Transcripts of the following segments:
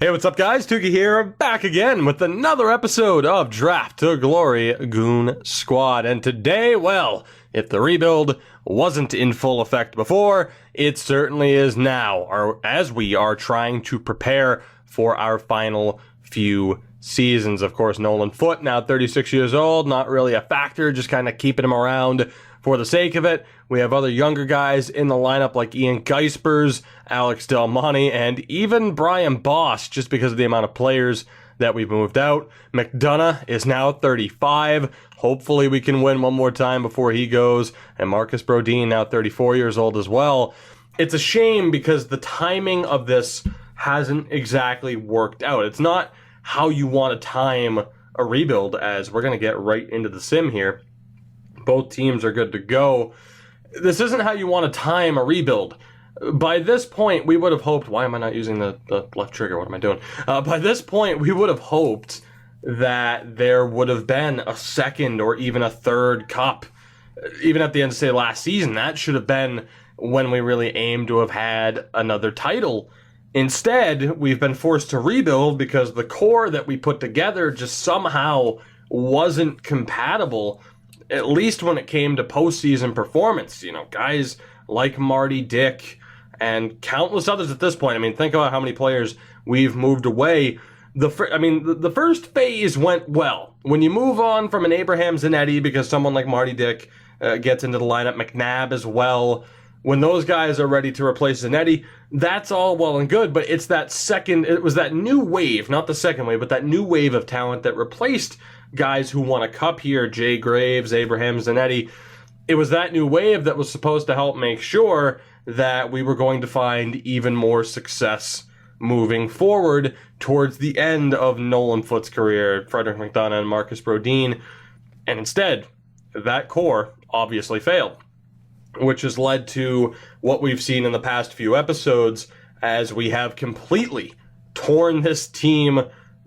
Hey, what's up, guys? Tukey here, back again with another episode of Draft to Glory Goon Squad. And today, well, if the rebuild wasn't in full effect before, it certainly is now, as we are trying to prepare for our final few seasons. Of course, Nolan Foote, now 36 years old, not really a factor, just kind of keeping him around for the sake of it. We have other younger guys in the lineup like Ian Geispers, Alex Del Monte, and even Brian Boss, just because of the amount of players that we've moved out. McDonough is now 35. Hopefully we can win one more time before he goes. And Marcus Brodin, now 34 years old as well. It's a shame because the timing of this hasn't exactly worked out. It's not how you want to time a rebuild, as we're going to get right into the sim here. Both teams are good to go. This isn't how you want to time a rebuild. By this point, we would have hoped... Why am I not using the left trigger? What am I doing? By this point, we would have hoped that there would have been a second or even a third cup. Even at the end of, say, last season, that should have been when we really aimed to have had another title. Instead, we've been forced to rebuild because the core that we put together just somehow wasn't compatible, at least when it came to postseason performance. You know, guys like Marty Dick and countless others at this point. I mean, think about how many players we've moved away. The first phase went well. When you move on from an Abraham Zanetti because someone like Marty Dick gets into the lineup, McNabb as well, when those guys are ready to replace Zanetti, that's all well and good, but it was that new wave, not the second wave, but that new wave of talent that replaced guys who won a cup here, Jay Graves, Abraham Zanetti. It was that new wave that was supposed to help make sure that we were going to find even more success moving forward towards the end of Nolan Foote's career, Frederick McDonough and Marcus Brodin. And instead, that core obviously failed, which has led to what we've seen in the past few episodes as we have completely torn this team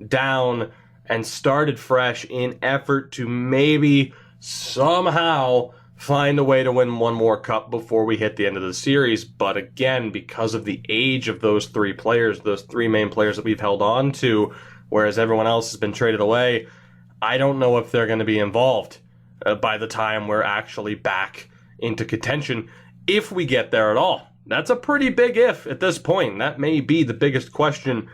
down and started fresh in effort to maybe somehow find a way to win one more cup before we hit the end of the series. But again, because of the age of those three players, those three main players that we've held on to, whereas everyone else has been traded away, I don't know if they're going to be involved by the time we're actually back into contention, if we get there at all. That's a pretty big if at this point. That may be the biggest question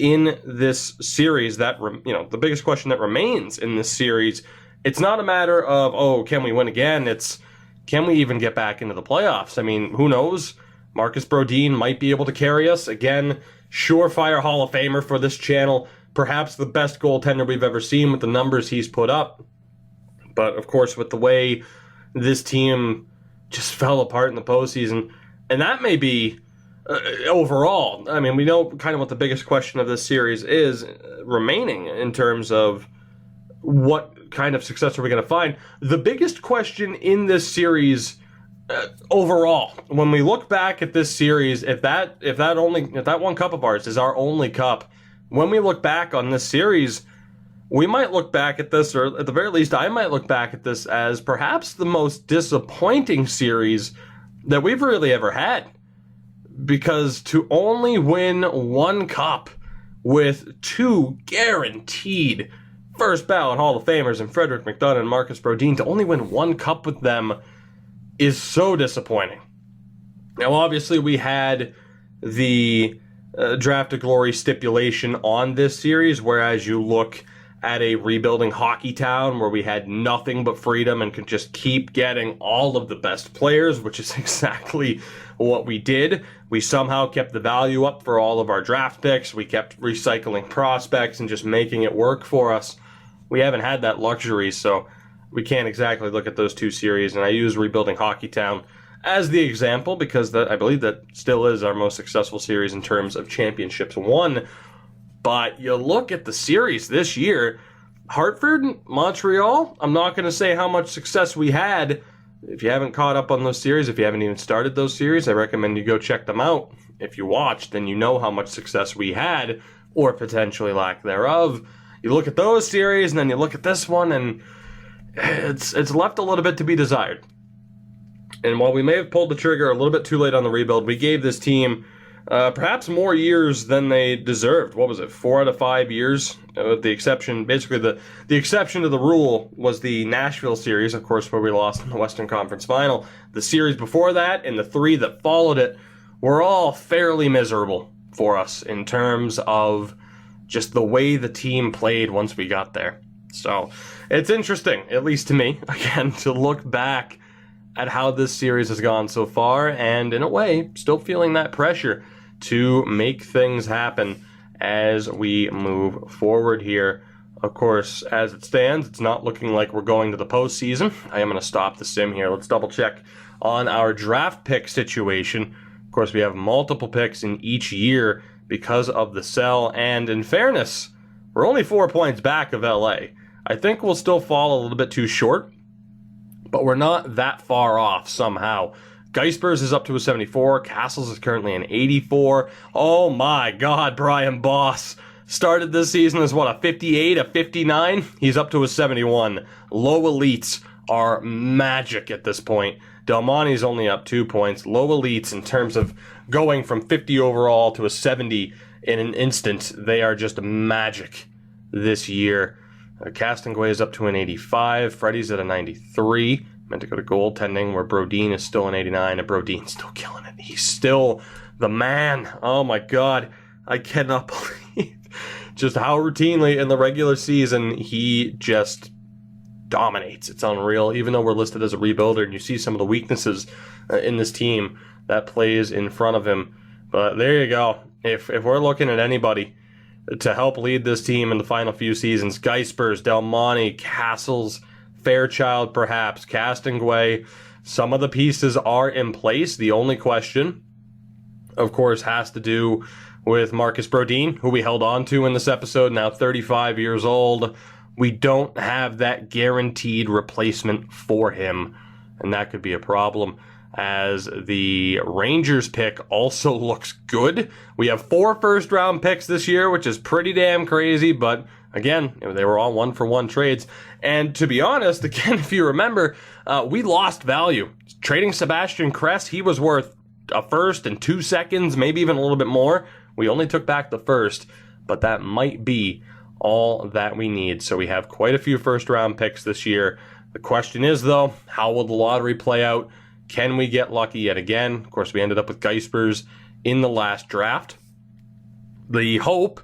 in this series, the biggest question that remains in this series. It's not a matter of, can we win again? It's, can we even get back into the playoffs? I mean, who knows? Marcus Brodin might be able to carry us. Again, surefire Hall of Famer for this channel. Perhaps the best goaltender we've ever seen with the numbers he's put up. But, of course, with the way this team just fell apart in the postseason, and that may be overall. I mean, we know kind of what the biggest question of this series is remaining in terms of what kind of success are we going to find. The biggest question in this series overall, when we look back at this series, if that one cup of ours is our only cup, when we look back on this series, we might look back at this, or at the very least, I might look back at this as perhaps the most disappointing series that we've really ever had. Because to only win one cup with two guaranteed first ballot Hall of Famers in Frederick McDonough and Marcus Brodin, to only win one cup with them is so disappointing. Now, obviously, we had the Draft to Glory stipulation on this series, whereas you look at a rebuilding hockey town where we had nothing but freedom and could just keep getting all of the best players, which is exactly what we did. We somehow kept the value up for all of our draft picks. We kept recycling prospects and just making it work for us. We haven't had that luxury, so we can't exactly look at those two series. And I use Rebuilding Hockey Town as the example because I believe that still is our most successful series in terms of championships won. But you look at the series this year, Hartford, Montreal, I'm not going to say how much success we had. If you haven't caught up on those series, if you haven't even started those series, I recommend you go check them out. If you watched, then you know how much success we had, or potentially lack thereof. You look at those series, and then you look at this one, and it's left a little bit to be desired. And while we may have pulled the trigger a little bit too late on the rebuild, we gave this team perhaps more years than they deserved. What was it, 4 out of 5 years? The exception, basically the exception to the rule was the Nashville series, of course, where we lost in the Western Conference Final. The series before that and the 3 that followed it were all fairly miserable for us in terms of just the way the team played once we got there. So it's interesting, at least to me, again, to look back at how this series has gone so far, and in a way, still feeling that pressure to make things happen as we move forward here. Of course, as it stands, it's not looking like we're going to the postseason. I am going to stop the sim here. Let's double check on our draft pick situation. Of course, we have multiple picks in each year because of the sell, and in fairness, we're only 4 points back of LA. I think we'll still fall a little bit too short, but we're not that far off somehow. Geisper's is up to a 74. Castles is currently an 84. Oh my God, Brian Boss started this season as what, a 58, a 59? He's up to a 71. Low elites are magic at this point. Del Monte's only up 2 points. Low elites in terms of going from 50 overall to a 70 in an instant, they are just magic this year. Castonguay is up to an 85. Freddie's at a 93. Meant to go to goaltending, where Brodin is still an 89, and Brodin's still killing it. He's still the man. Oh my God. I cannot believe just how routinely in the regular season he just dominates. It's unreal. Even though we're listed as a rebuilder, and you see some of the weaknesses in this team that plays in front of him. But there you go. If we're looking at anybody to help lead this team in the final few seasons, Geisper's, Del Monte, Castles, Fairchild perhaps, Castonguay, some of the pieces are in place. The only question, of course, has to do with Marcus Brodin, who we held on to in this episode, now 35 years old. We don't have that guaranteed replacement for him, and that could be a problem, as the Rangers pick also looks good. We have 4 first-round picks this year, which is pretty damn crazy, but again, they were all 1-for-1 trades. And to be honest, again, if you remember, we lost value. Trading Sebastian Kress, he was worth a first and 2 seconds, maybe even a little bit more. We only took back the first, but that might be all that we need. So we have quite a few first-round picks this year. The question is, though, how will the lottery play out? Can we get lucky yet again? Of course, we ended up with Geisper's in the last draft. The hope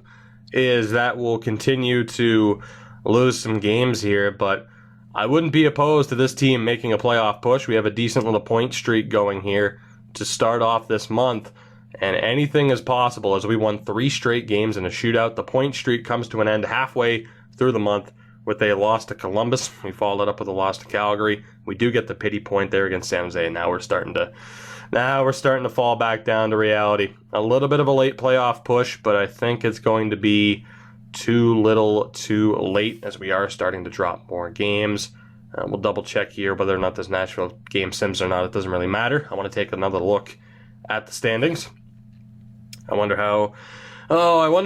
is that we'll continue to lose some games here, but I wouldn't be opposed to this team making a playoff push. We have a decent little point streak going here to start off this month, and anything is possible as we won 3 straight games in a shootout. The point streak comes to an end halfway through the month with a loss to Columbus. We followed it up with a loss to Calgary. We do get the pity point there against San Jose, and now we're starting to fall back down to reality. A little bit of a late playoff push, but I think it's going to be too little too late as we are starting to drop more games. We'll double check here whether or not this Nashville game sims or not. It doesn't really matter. I want to take another look at the standings. I wonder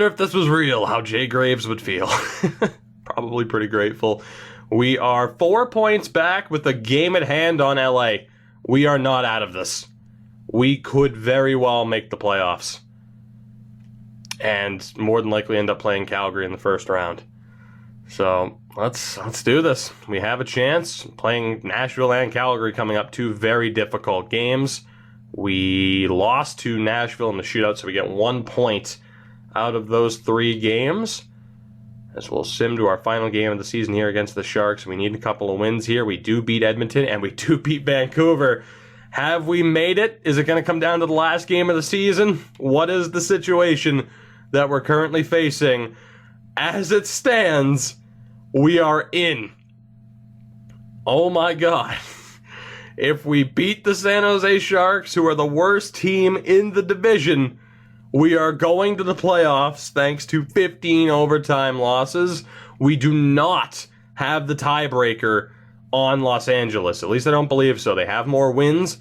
if this was real, how Jay Graves would feel. Probably pretty grateful. We are 4 points back with a game at hand on LA. We are not out of this. We could very well make the playoffs, and more than likely end up playing Calgary in the first round. So let's do this. We have a chance. Playing Nashville and Calgary coming up, 2 very difficult games. We lost to Nashville in the shootout, so we get 1 point out of those 3 games. As we'll sim to our final game of the season here against the Sharks. We need a couple of wins here. We do beat Edmonton, and we do beat Vancouver. Have we made it? Is it going to come down to the last game of the season? What is the situation that we're currently facing? As it stands, we are in. Oh my God. If we beat the San Jose Sharks, who are the worst team in the division, we are going to the playoffs thanks to 15 overtime losses. We do not have the tiebreaker on Los Angeles. At least I don't believe so. They have more wins.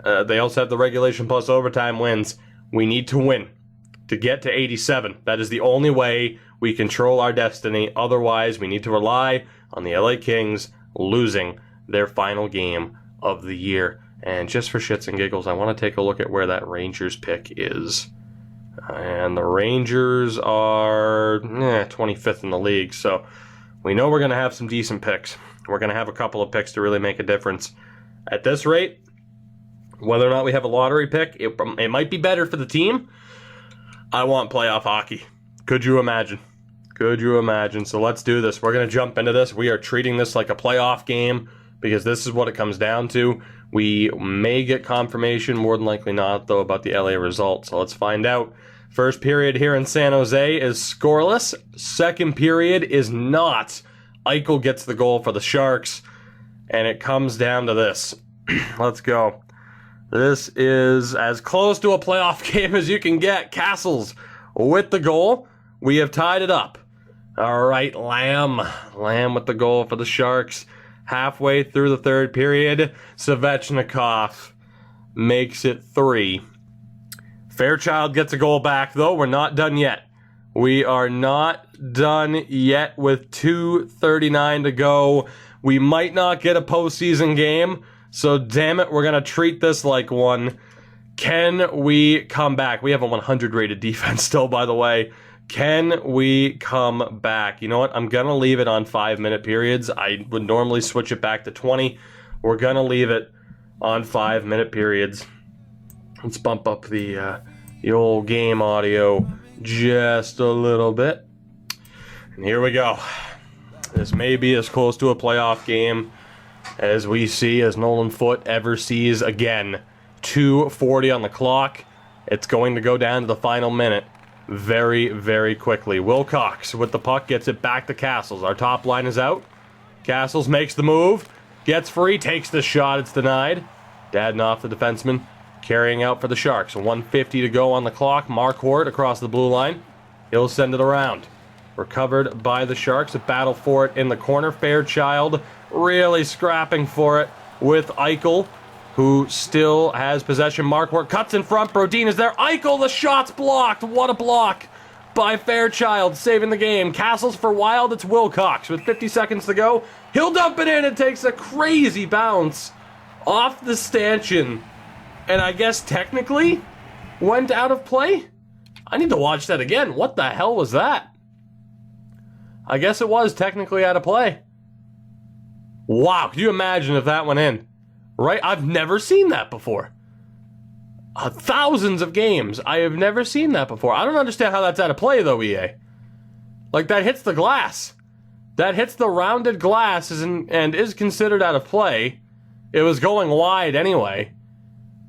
They also have the regulation plus overtime wins. We need to win to get to 87. That is the only way we control our destiny. Otherwise, we need to rely on the LA Kings losing their final game of the year. And just for shits and giggles, I want to take a look at where that Rangers pick is. And the Rangers are 25th in the league. So we know we're going to have some decent picks. We're going to have a couple of picks to really make a difference. At this rate, whether or not we have a lottery pick, it might be better for the team. I want playoff hockey. Could you imagine? Could you imagine? So let's do this. We're going to jump into this. We are treating this like a playoff game because this is what it comes down to. We may get confirmation, more than likely not, though, about the LA result. So let's find out. First period here in San Jose is scoreless. Second period is not. Eichel gets the goal for the Sharks, and it comes down to this. Let's go. This is as close to a playoff game as you can get. Castles with the goal. We have tied it up. All right, Lamb with the goal for the Sharks. Halfway through the third period, Svechnikov makes it 3. Fairchild gets a goal back, though. We're not done yet. We are not done yet with 2:39 to go. We might not get a postseason game, so damn it, we're going to treat this like one. Can we come back? We have a 100 rated defense still, by the way. Can we come back? You know what? I'm going to leave it on 5-minute periods. I would normally switch it back to 20. We're going to leave it on 5-minute periods. Let's bump up the old game audio just a little bit. And here we go. This may be as close to a playoff game as we see, as Nolan Foote ever sees again. 2:40 on the clock. It's going to go down to the final minute very, very quickly. Wilcox with the puck gets it back to Castles. Our top line is out. Castles makes the move. Gets free. Takes the shot. It's denied. Dadnoff, the defenseman, carrying out for the Sharks. 1:50 to go on the clock. Marquardt across the blue line. He'll send it around. Recovered by the Sharks. A battle for it in the corner. Fairchild really scrapping for it with Eichel, who still has possession. Marquardt cuts in front. Brodin is there. Eichel, the shot's blocked. What a block by Fairchild, saving the game. Castles for Wild. It's Wilcox with 50 seconds to go. He'll dump it in. It takes a crazy bounce off the stanchion, and I guess technically went out of play. I need to watch that again. What the hell was that? I guess it was technically out of play. Wow, can you imagine if that went in? Right? I've never seen that before. Thousands of games. I have never seen that before. I don't understand how that's out of play, though, EA. Like, that hits the glass. That hits the rounded glass and is considered out of play. It was going wide anyway.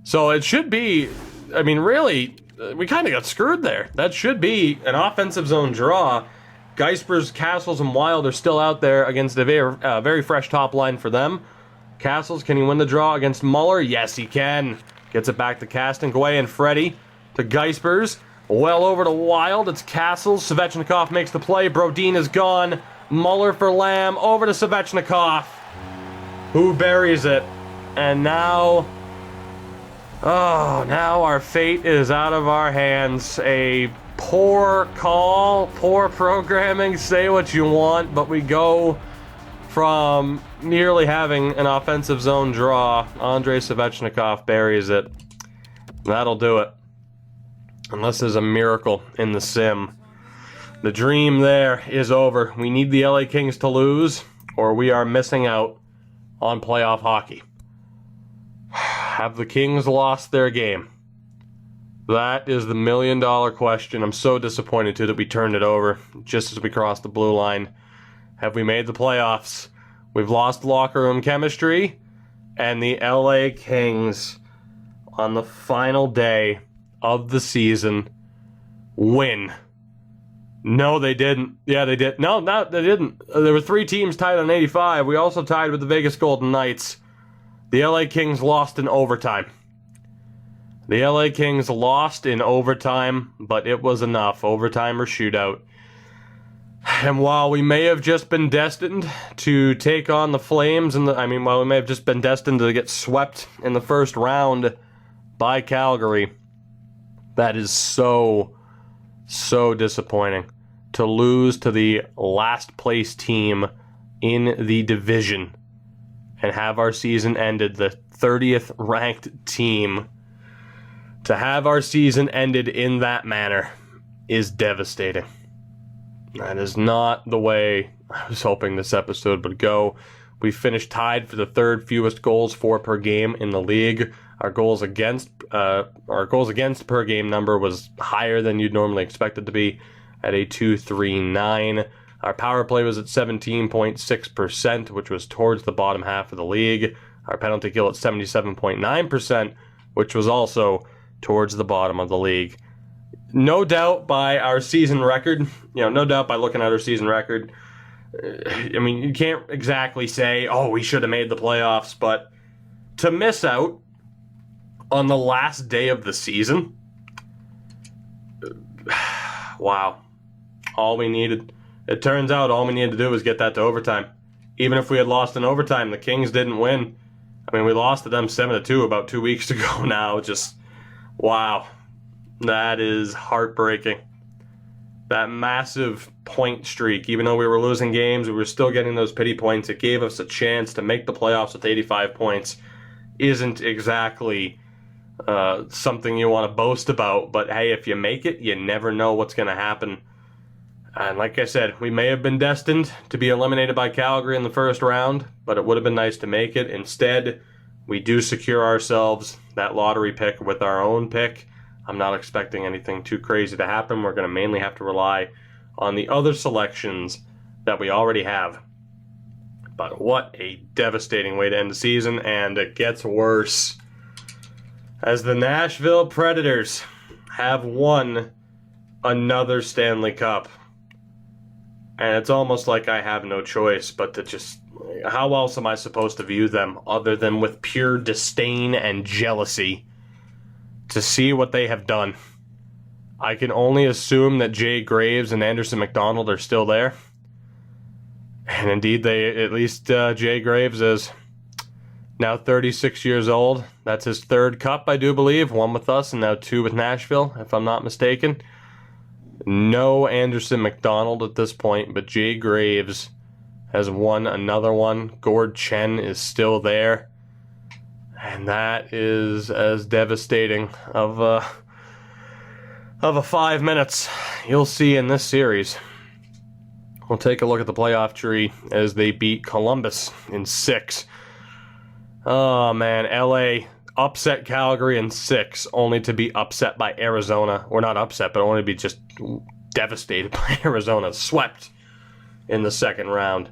So it should be, I mean, really, we kind of got screwed there. That should be an offensive zone draw. Geispers, Castles, and Wild are still out there against a very fresh top line for them. Castles, can he win the draw against Muller? Yes, he can. Gets it back to Castonguay and Freddie to Geispers. Well over to Wild. It's Castles. Svechnikov makes the play. Brodin is gone. Muller for Lamb. Over to Svechnikov, who buries it. And now our fate is out of our hands. A poor call, poor programming, say what you want, but we go from nearly having an offensive zone draw. Andrei Svechnikov buries it. That'll do it. Unless there's a miracle in the sim. The dream there is over. We need the LA Kings to lose, or we are missing out on playoff hockey. Have the Kings lost their game? That is the million-dollar question. I'm so disappointed, too, that we turned it over just as we crossed the blue line. Have we made the playoffs? We've lost locker room chemistry, and the LA Kings, on the final day of the season, win. No, they didn't. Yeah, they did. No, they didn't. There were 3 teams tied on 85. We also tied with the Vegas Golden Knights. The LA Kings lost in overtime. The LA Kings lost in overtime, but it was enough. Overtime or shootout. And while we may have just been destined to take on the Flames, while we may have just been destined to get swept in the first round by Calgary, that is so disappointing. To lose to the last place team in the division and have our season ended, the 30th ranked team, To have our season ended in that manner is devastating. That is not the way I was hoping this episode would go. We finished tied for the third fewest goals for per game in the league. Our goals against per game number was higher than you'd normally expect it to be at a 2.39. Our power play was at 17.6%, which was towards the bottom half of the league. Our penalty kill at 77.9%, which was also towards the bottom of the league. No doubt by our season record, no doubt by looking at our season record, I mean, you can't exactly say, oh, we should have made the playoffs, but to miss out on the last day of the season, wow. It turns out all we needed to do was get that to overtime. Even if we had lost in overtime, the Kings didn't win. I mean, we lost to them 7-2 about 2 weeks ago now. Just, wow. That is heartbreaking. That massive point streak, even though we were losing games, we were still getting those pity points. It gave us a chance to make the playoffs with 85 points. Isn't exactly something you want to boast about, but hey, if you make it, you never know what's going to happen. And like I said, we may have been destined to be eliminated by Calgary in the first round, but it would have been nice to make it. Instead, we do secure ourselves that lottery pick with our own pick. I'm not expecting anything too crazy to happen. We're going to mainly have to rely on the other selections that we already have. But what a devastating way to end the season, and it gets worse. As the Nashville Predators have won another Stanley Cup. And it's almost like I have no choice but to just... How else am I supposed to view them other than with pure disdain and jealousy to see what they have done? I can only assume that Jay Graves and Anderson McDonald are still there. And indeed, at least Jay Graves is now 36 years old. That's his third cup, I do believe. One with us and now two with Nashville, if I'm not mistaken. No Anderson McDonald at this point, but Jay Graves has won another one. Gord Chen is still there. And that is as devastating of a 5 minutes you'll see in this series. We'll take a look at the playoff tree as they beat Columbus in 6. Oh man, LA upset Calgary in 6, only to be upset by Arizona. Or not upset, but only to be just devastated by Arizona. Swept in the second round.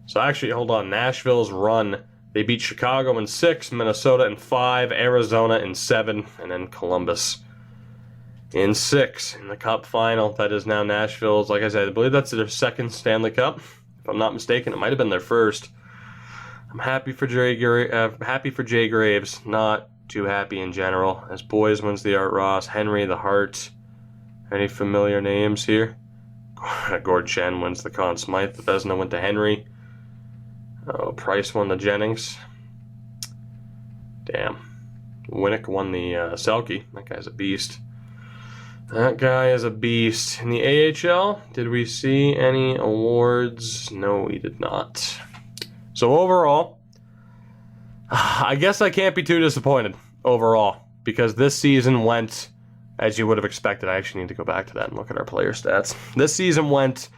So actually, hold on, Nashville's run. They beat Chicago in 6, Minnesota in 5, Arizona in 7, and then Columbus in 6 in the Cup final. That is now Nashville's. Like I said, I believe that's their second Stanley Cup. If I'm not mistaken, it might have been their first. I'm happy for Jay Graves. Not too happy in general. As Boys wins the Art Ross, Henry the Hart. Any familiar names here? Gord Chen wins the Conn Smythe. The Vezina went to Henry. Oh, Price won the Jennings. Damn. Winnick won the Selke. That guy's a beast. That guy is a beast. In the AHL, did we see any awards? No, we did not. So overall, I guess I can't be too disappointed overall, because this season went as you would have expected. I actually need to go back to that and look at our player stats. This season went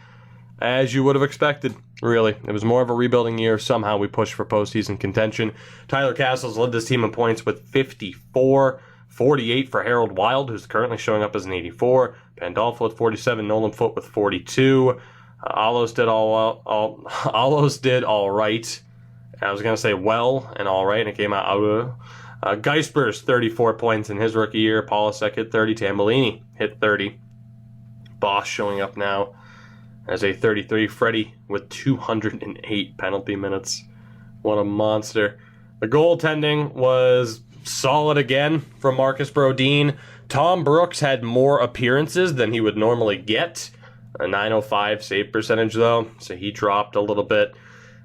as you would have expected, really. It was more of a rebuilding year. Somehow we pushed for postseason contention. Tyler Castles led this team in points with 54. 48 for Harold Wild, who's currently showing up as an 84. Pandolfo with 47. Nolan Foote with 42. Alos did all right. I was going to say well and all right, and it came out. Geisper's 34 points in his rookie year. Polasek hit 30. Tambellini hit 30. Boss showing up now as a 33. Freddie with 208 penalty minutes. What a monster. The goaltending was solid again from Marcus Brodin. Tom Brooks had more appearances than he would normally get. A .905 save percentage, though, so he dropped a little bit.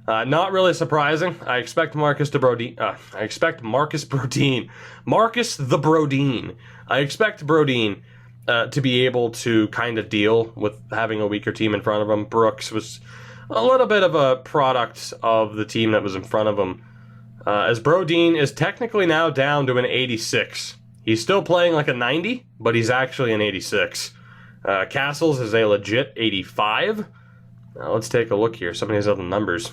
Not really surprising. I expect Marcus the Brodin. I expect Brodin to be able to kind of deal with having a weaker team in front of him. Brooks was a little bit of a product of the team that was in front of him. As Brodin is technically now down to an 86. He's still playing like a 90, but he's actually an 86. Castles is a legit 85. Now let's take a look here. Some of these other numbers.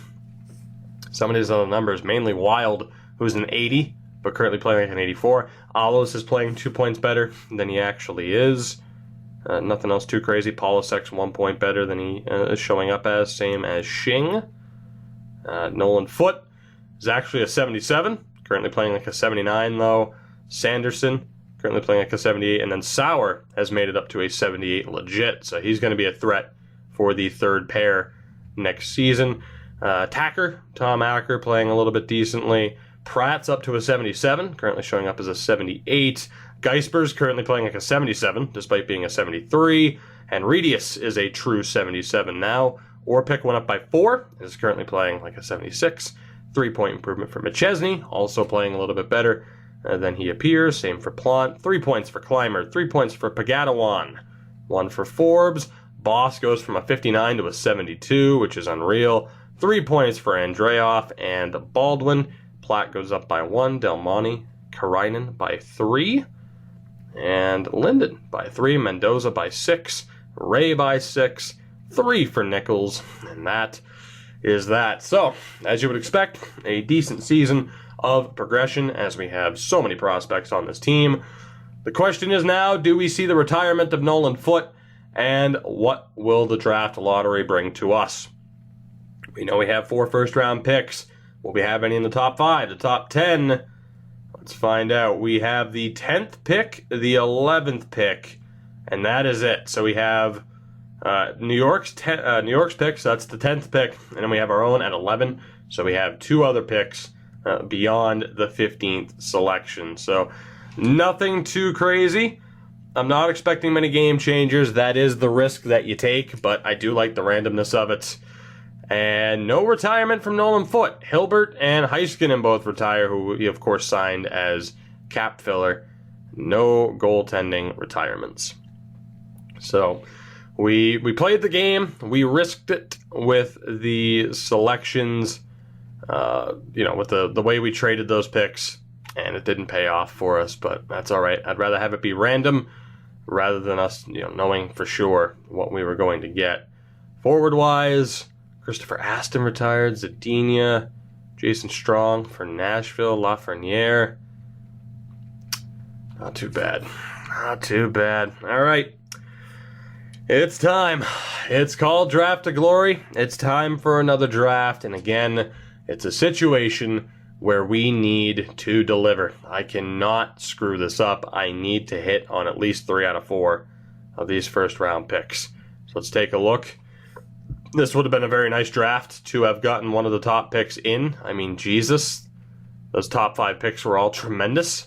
Mainly Wild, who's an 80, but currently playing like an 84. Alos is playing 2 points better than he actually is. Nothing else too crazy. Polisek's 1 point better than he is showing up as. Same as Shing. Nolan Foote is actually a 77. Currently playing like a 79, though. Sanderson, currently playing like a 78. And then Sauer has made it up to a 78 legit. So he's going to be a threat for the third pair next season. Tacker, Tom Acker, playing a little bit decently. Pratt's up to a 77, currently showing up as a 78. Geisper's currently playing like a 77, despite being a 73. And Redius is a true 77 now. Orpik went up by 4, is currently playing like a 76. 3-point improvement for McChesney, also playing a little bit better than he appears. Same for Plant. 3 points for Clymer, 3 points for Pagatawan, 1 for Forbes. Boss goes from a 59 to a 72, which is unreal. 3 points for Andreoff and Baldwin. Platt goes up by 1. Del Monte, Karainen by 3. And Linden by 3. Mendoza by 6. Ray by 6. 3 for Nichols. And that is that. So, as you would expect, a decent season of progression as we have so many prospects on this team. The question is now, do we see the retirement of Nolan Foote? And what will the draft lottery bring to us? We know we have 4 first-round picks. Will we have any in the top 5, the top 10? Let's find out. We have the 10th pick, the 11th pick, and that is it. So we have New York's picks, that's the 10th pick, and then we have our own at 11. So we have 2 other picks beyond the 15th selection. So nothing too crazy. I'm not expecting many game changers. That is the risk that you take, but I do like the randomness of it. And no retirement from Nolan Foote. Hilbert and Heiskanen both retire, who he, of course, signed as cap filler. No goaltending retirements. So we played the game. We risked it with the selections, with the way we traded those picks, and it didn't pay off for us, but that's all right. I'd rather have it be random rather than us knowing for sure what we were going to get. Forward-wise, Christopher Aston retired, Zadina, Jason Strong for Nashville, Lafreniere. Not too bad. Not too bad. All right. It's time. It's called Draft to Glory. It's time for another draft. And again, it's a situation where we need to deliver. I cannot screw this up. I need to hit on at least 3 out of 4 of these first round picks. So let's take a look. This would have been a very nice draft to have gotten one of the top picks in. I mean, Jesus. Those top 5 picks were all tremendous.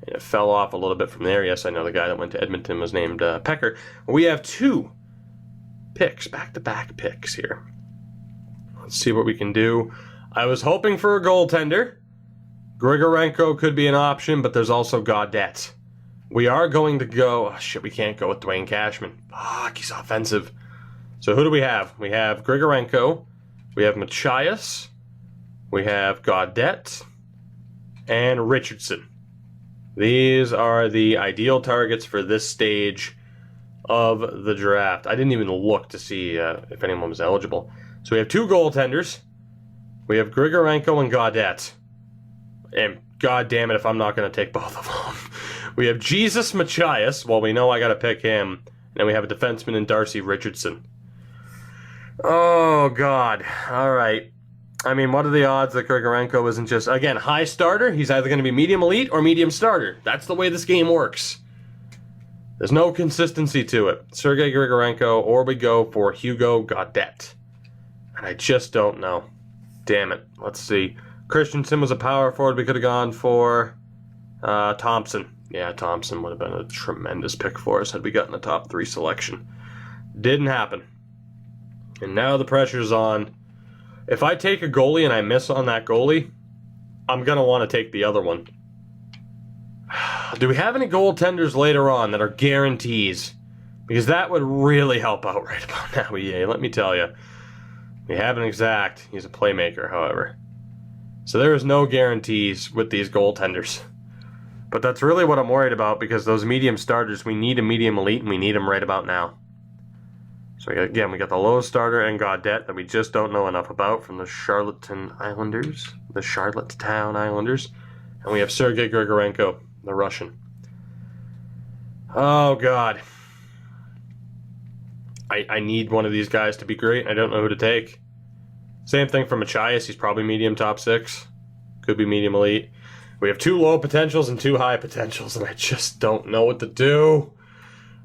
And it fell off a little bit from there. Yes, I know the guy that went to Edmonton was named Pecker. We have 2 picks, back-to-back picks here. Let's see what we can do. I was hoping for a goaltender. Grigorenko could be an option, but there's also Gaudette. We are going to go... Oh, shit, we can't go with Dwayne Cashman. Fuck, he's offensive. So who do we have? We have Grigorenko. We have Machias. We have Gaudette. And Richardson. These are the ideal targets for this stage of the draft. I didn't even look to see if anyone was eligible. So we have 2 goaltenders. We have Grigorenko and Gaudette. And god damn it if I'm not going to take both of them. We have Jesus Machias. Well, we know I got to pick him. And then we have a defenseman in Darcy Richardson. Oh, God. All right. I mean, what are the odds that Grigorenko isn't just, again, high starter? He's either going to be medium elite or medium starter. That's the way this game works. There's no consistency to it. Sergei Grigorenko, or we go for Hugo Gaudette. And I just don't know. Damn it. Let's see. Christensen was a power forward. We could have gone for Thompson. Yeah, Thompson would have been a tremendous pick for us had we gotten a top 3 selection. Didn't happen. And now the pressure's on. If I take a goalie and I miss on that goalie, I'm going to want to take the other one. Do we have any goaltenders later on that are guarantees? Because that would really help out right about now, EA. Let me tell you. We have an exact. He's a playmaker, however. So there is no guarantees with these goaltenders. But that's really what I'm worried about, because those medium starters, we need a medium elite, and we need them right about now. So again, we got the lowest starter and Gaudette that we just don't know enough about from the Charlottetown Islanders. And we have Sergei Grigorenko, the Russian. Oh, God. I need one of these guys to be great. I don't know who to take. Same thing for Machias. He's probably medium top 6. Could be medium elite. We have 2 low potentials and 2 high potentials, and I just don't know what to do.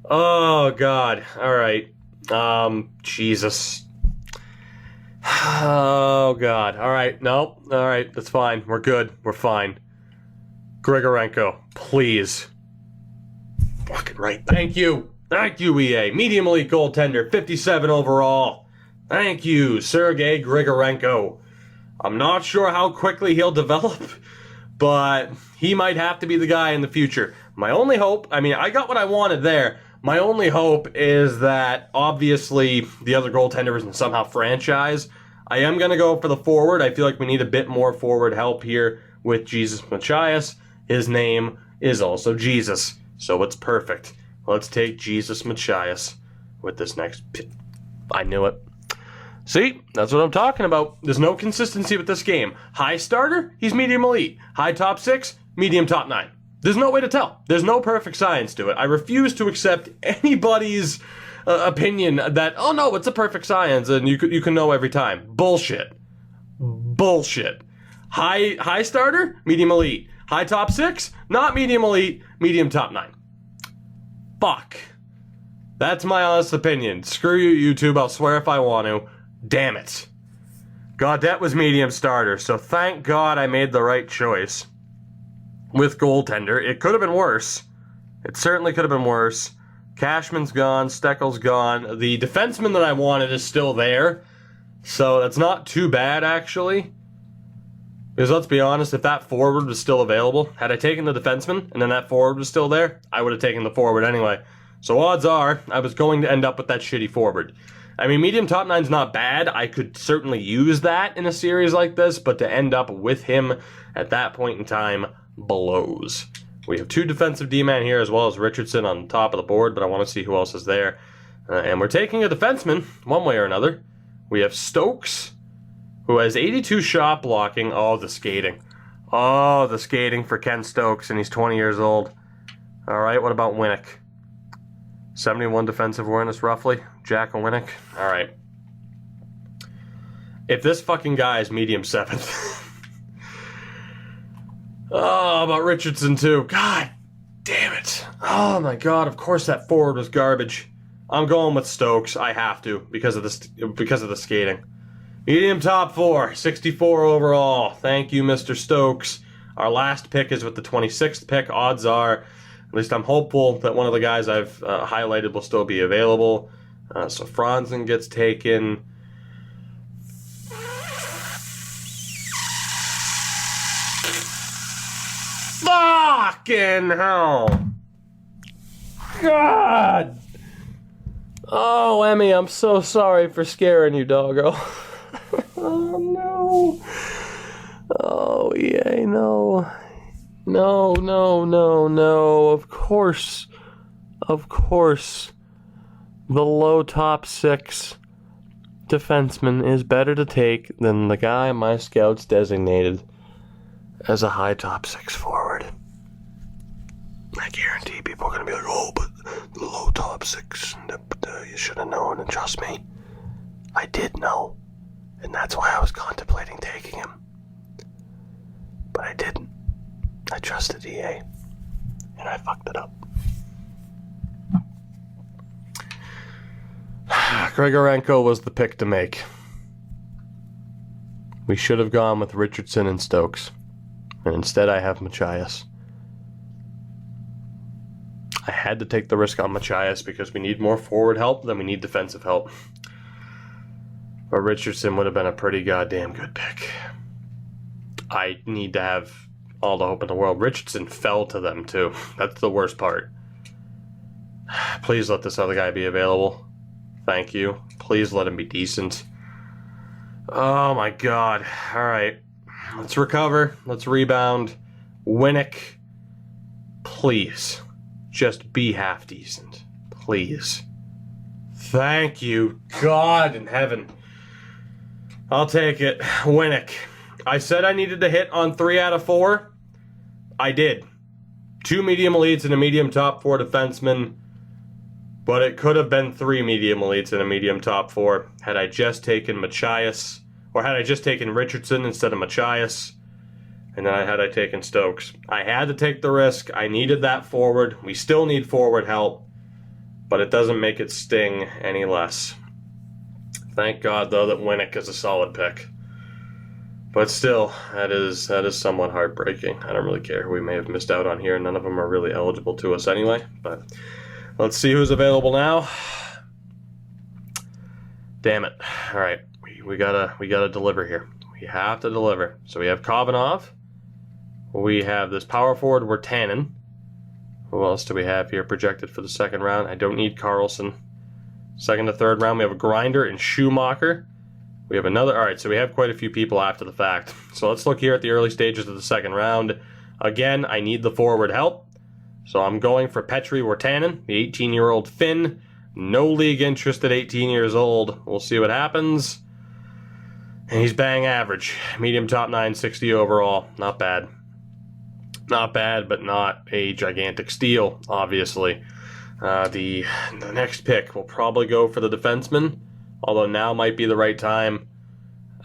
Oh, God. All right. Jesus. Oh, God. All right. Nope. All right. That's fine. We're good. We're fine. Grigorenko, please. Fucking right. Thank you. Thank you, EA. Medium elite goaltender, 57 overall. Thank you, Sergei Grigorenko. I'm not sure how quickly he'll develop, but he might have to be the guy in the future. My only hope, I mean, I got what I wanted there. My only hope is that, obviously, the other goaltender isn't somehow franchise. I am going to go for the forward. I feel like we need a bit more forward help here with Jesus Machias. His name is also Jesus, so it's perfect. Let's take Jesus Machias with this next pick. I knew it. See, that's what I'm talking about. There's no consistency with this game. High starter, he's medium elite. High top 6, medium top 9. There's no way to tell. There's no perfect science to it. I refuse to accept anybody's opinion that, oh no, it's a perfect science and you can know every time. Bullshit. Bullshit. High starter, medium elite. High top 6, not medium elite, medium top 9. Fuck. That's my honest opinion. Screw you, YouTube. I'll swear if I want to. Damn it. Gaudette was medium starter, so thank God I made the right choice. With goaltender, it could have been worse. It certainly could have been worse. Cashman's gone, Steckel's gone. The defenseman that I wanted is still there, so that's not too bad, actually. Because let's be honest, if that forward was still available, had I taken the defenseman and then that forward was still there, I would have taken the forward anyway. So odds are, I was going to end up with that shitty forward. I mean, medium top 9's not bad. I could certainly use that in a series like this, but to end up with him at that point in time blows. We have 2 defensive D-man here, as well as Richardson on top of the board, but I want to see who else is there. And we're taking a defenseman, one way or another. We have Stokes, who has 82 shot blocking. Oh, the skating. Oh, the skating for Ken Stokes, and he's 20 years old. All right, what about Winnick? 71 defensive awareness, roughly. Jack and Winnick. All right. If this fucking guy is medium 7th. Oh, about Richardson, too. God damn it. Oh, my God. Of course that forward was garbage. I'm going with Stokes. I have to because of the skating. Medium top 4, 64 overall. Thank you, Mr. Stokes. Our last pick is with the 26th pick. Odds are, at least I'm hopeful, that one of the guys I've highlighted will still be available. So Franzen gets taken. Fucking hell. God. Oh, Emmy, I'm so sorry for scaring you, doggo. Oh, no. Oh, EA, no. No, no, no, no. Of course. Of course. The low top 6 defenseman is better to take than the guy my scouts designated as a high top 6 forward. I guarantee people are going to be like, oh, but the low top 6, you should have known, and trust me, I did know. And that's why I was contemplating taking him. But I didn't. I trusted EA. And I fucked it up. Grigorenko was the pick to make. We should have gone with Richardson and Stokes. And instead I have Machias. I had to take the risk on Machias because we need more forward help than we need defensive help. But Richardson would have been a pretty goddamn good pick. I need to have all the hope in the world. Richardson fell to them, too. That's the worst part. Please let this other guy be available. Thank you. Please let him be decent. Oh, my God. All right. Let's recover. Let's rebound. Winnick. Please. Just be half decent. Please. Thank you, God in heaven. I'll take it. Winnick. I said I needed to hit on 3 out of 4. I did. 2 medium elites and a medium top 4 defenseman. But it could have been 3 medium elites and a medium top 4 had I just taken Machias. Or had I just taken Richardson instead of Machias. And then had I taken Stokes. I had to take the risk. I needed that forward. We still need forward help. But it doesn't make it sting any less. Thank God, though, that Winnick is a solid pick. But still, that is somewhat heartbreaking. I don't really care who we may have missed out on here. None of them are really eligible to us anyway. But let's see who's available now. Damn it. All right. We gotta deliver here. We have to deliver. So we have Kovanov. We have this power forward, Wirtanen. Who else do we have here projected for the second round? I don't need Carlson. Second to third round, we have a Grinder and Schumacher. We have another... Alright, so we have quite a few people after the fact. So let's look here at the early stages of the second round. Again, I need the forward help. So I'm going for Petri Wirtanen, the 18-year-old Finn. No league interest at 18 years old. We'll see what happens. And he's bang average. Medium top 960 overall. Not bad. Not bad, but not a gigantic steal, obviously. The next pick will probably go for the defenseman, although now might be the right time.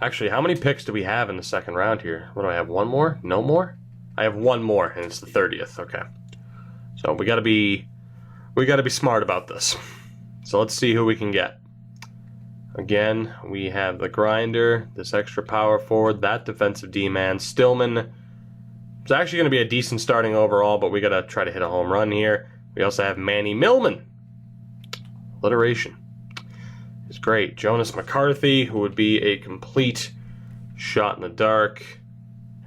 Actually, how many picks do we have in the second round here? What do I have? One more? No more? I have one more, and it's the 30th. Okay. So we gotta be smart about this. So let's see who we can get. Again, we have the Grinder, this extra power forward, that defensive D-man, Stillman. It's actually going to be a decent starting overall, but we got to try to hit a home run here. We also have Manny Millman. Alliteration is great. Jonas McCarthy, who would be a complete shot in the dark.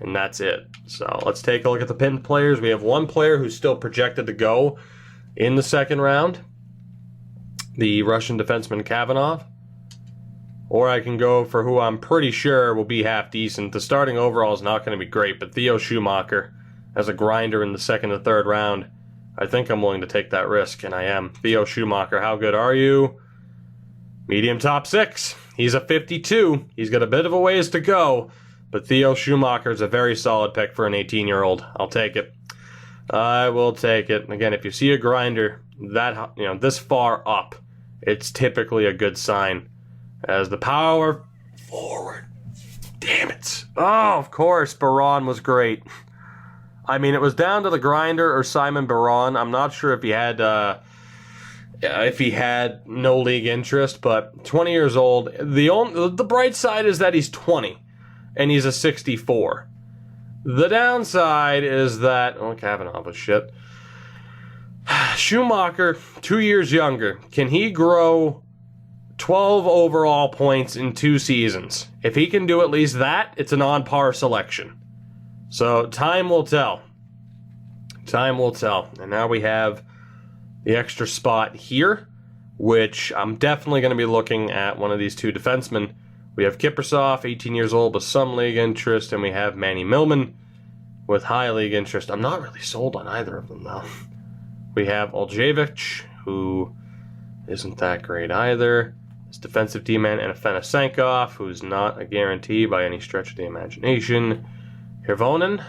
And that's it. So let's take a look at the pinned players. We have one player who's still projected to go in the second round. The Russian defenseman Kavanov. Or I can go for who I'm pretty sure will be half decent. The starting overall is not going to be great, but Theo Schumacher as a Grinder in the second and third round. I think I'm willing to take that risk, and I am. Theo Schumacher, how good are you? Medium top 6. He's a 52. He's got a bit of a ways to go, but Theo Schumacher is a very solid pick for an 18-year-old. I'll take it. I will take it. Again, if you see a Grinder that this far up, it's typically a good sign. As the power forward. Damn it. Oh, of course, Baron was great. I mean, it was down to the Grinder or Simon Baron. I'm not sure if he had no league interest, but 20 years old. The bright side is that he's 20, and he's a 64. The downside is that... Oh, Kavanagh was shit. Schumacher, 2 years younger. Can he grow 12 overall points in 2 seasons? If he can do at least that, it's an on-par selection. So, time will tell. Time will tell. And now we have the extra spot here, which I'm definitely going to be looking at one of these 2 defensemen. We have Kiprusoff, 18 years old with some league interest, and we have Manny Millman with high league interest. I'm not really sold on either of them, though. We have Oljevich, who isn't that great either. This defensive D-man, and Afanasenkov, who's not a guarantee by any stretch of the imagination. Hirvonen.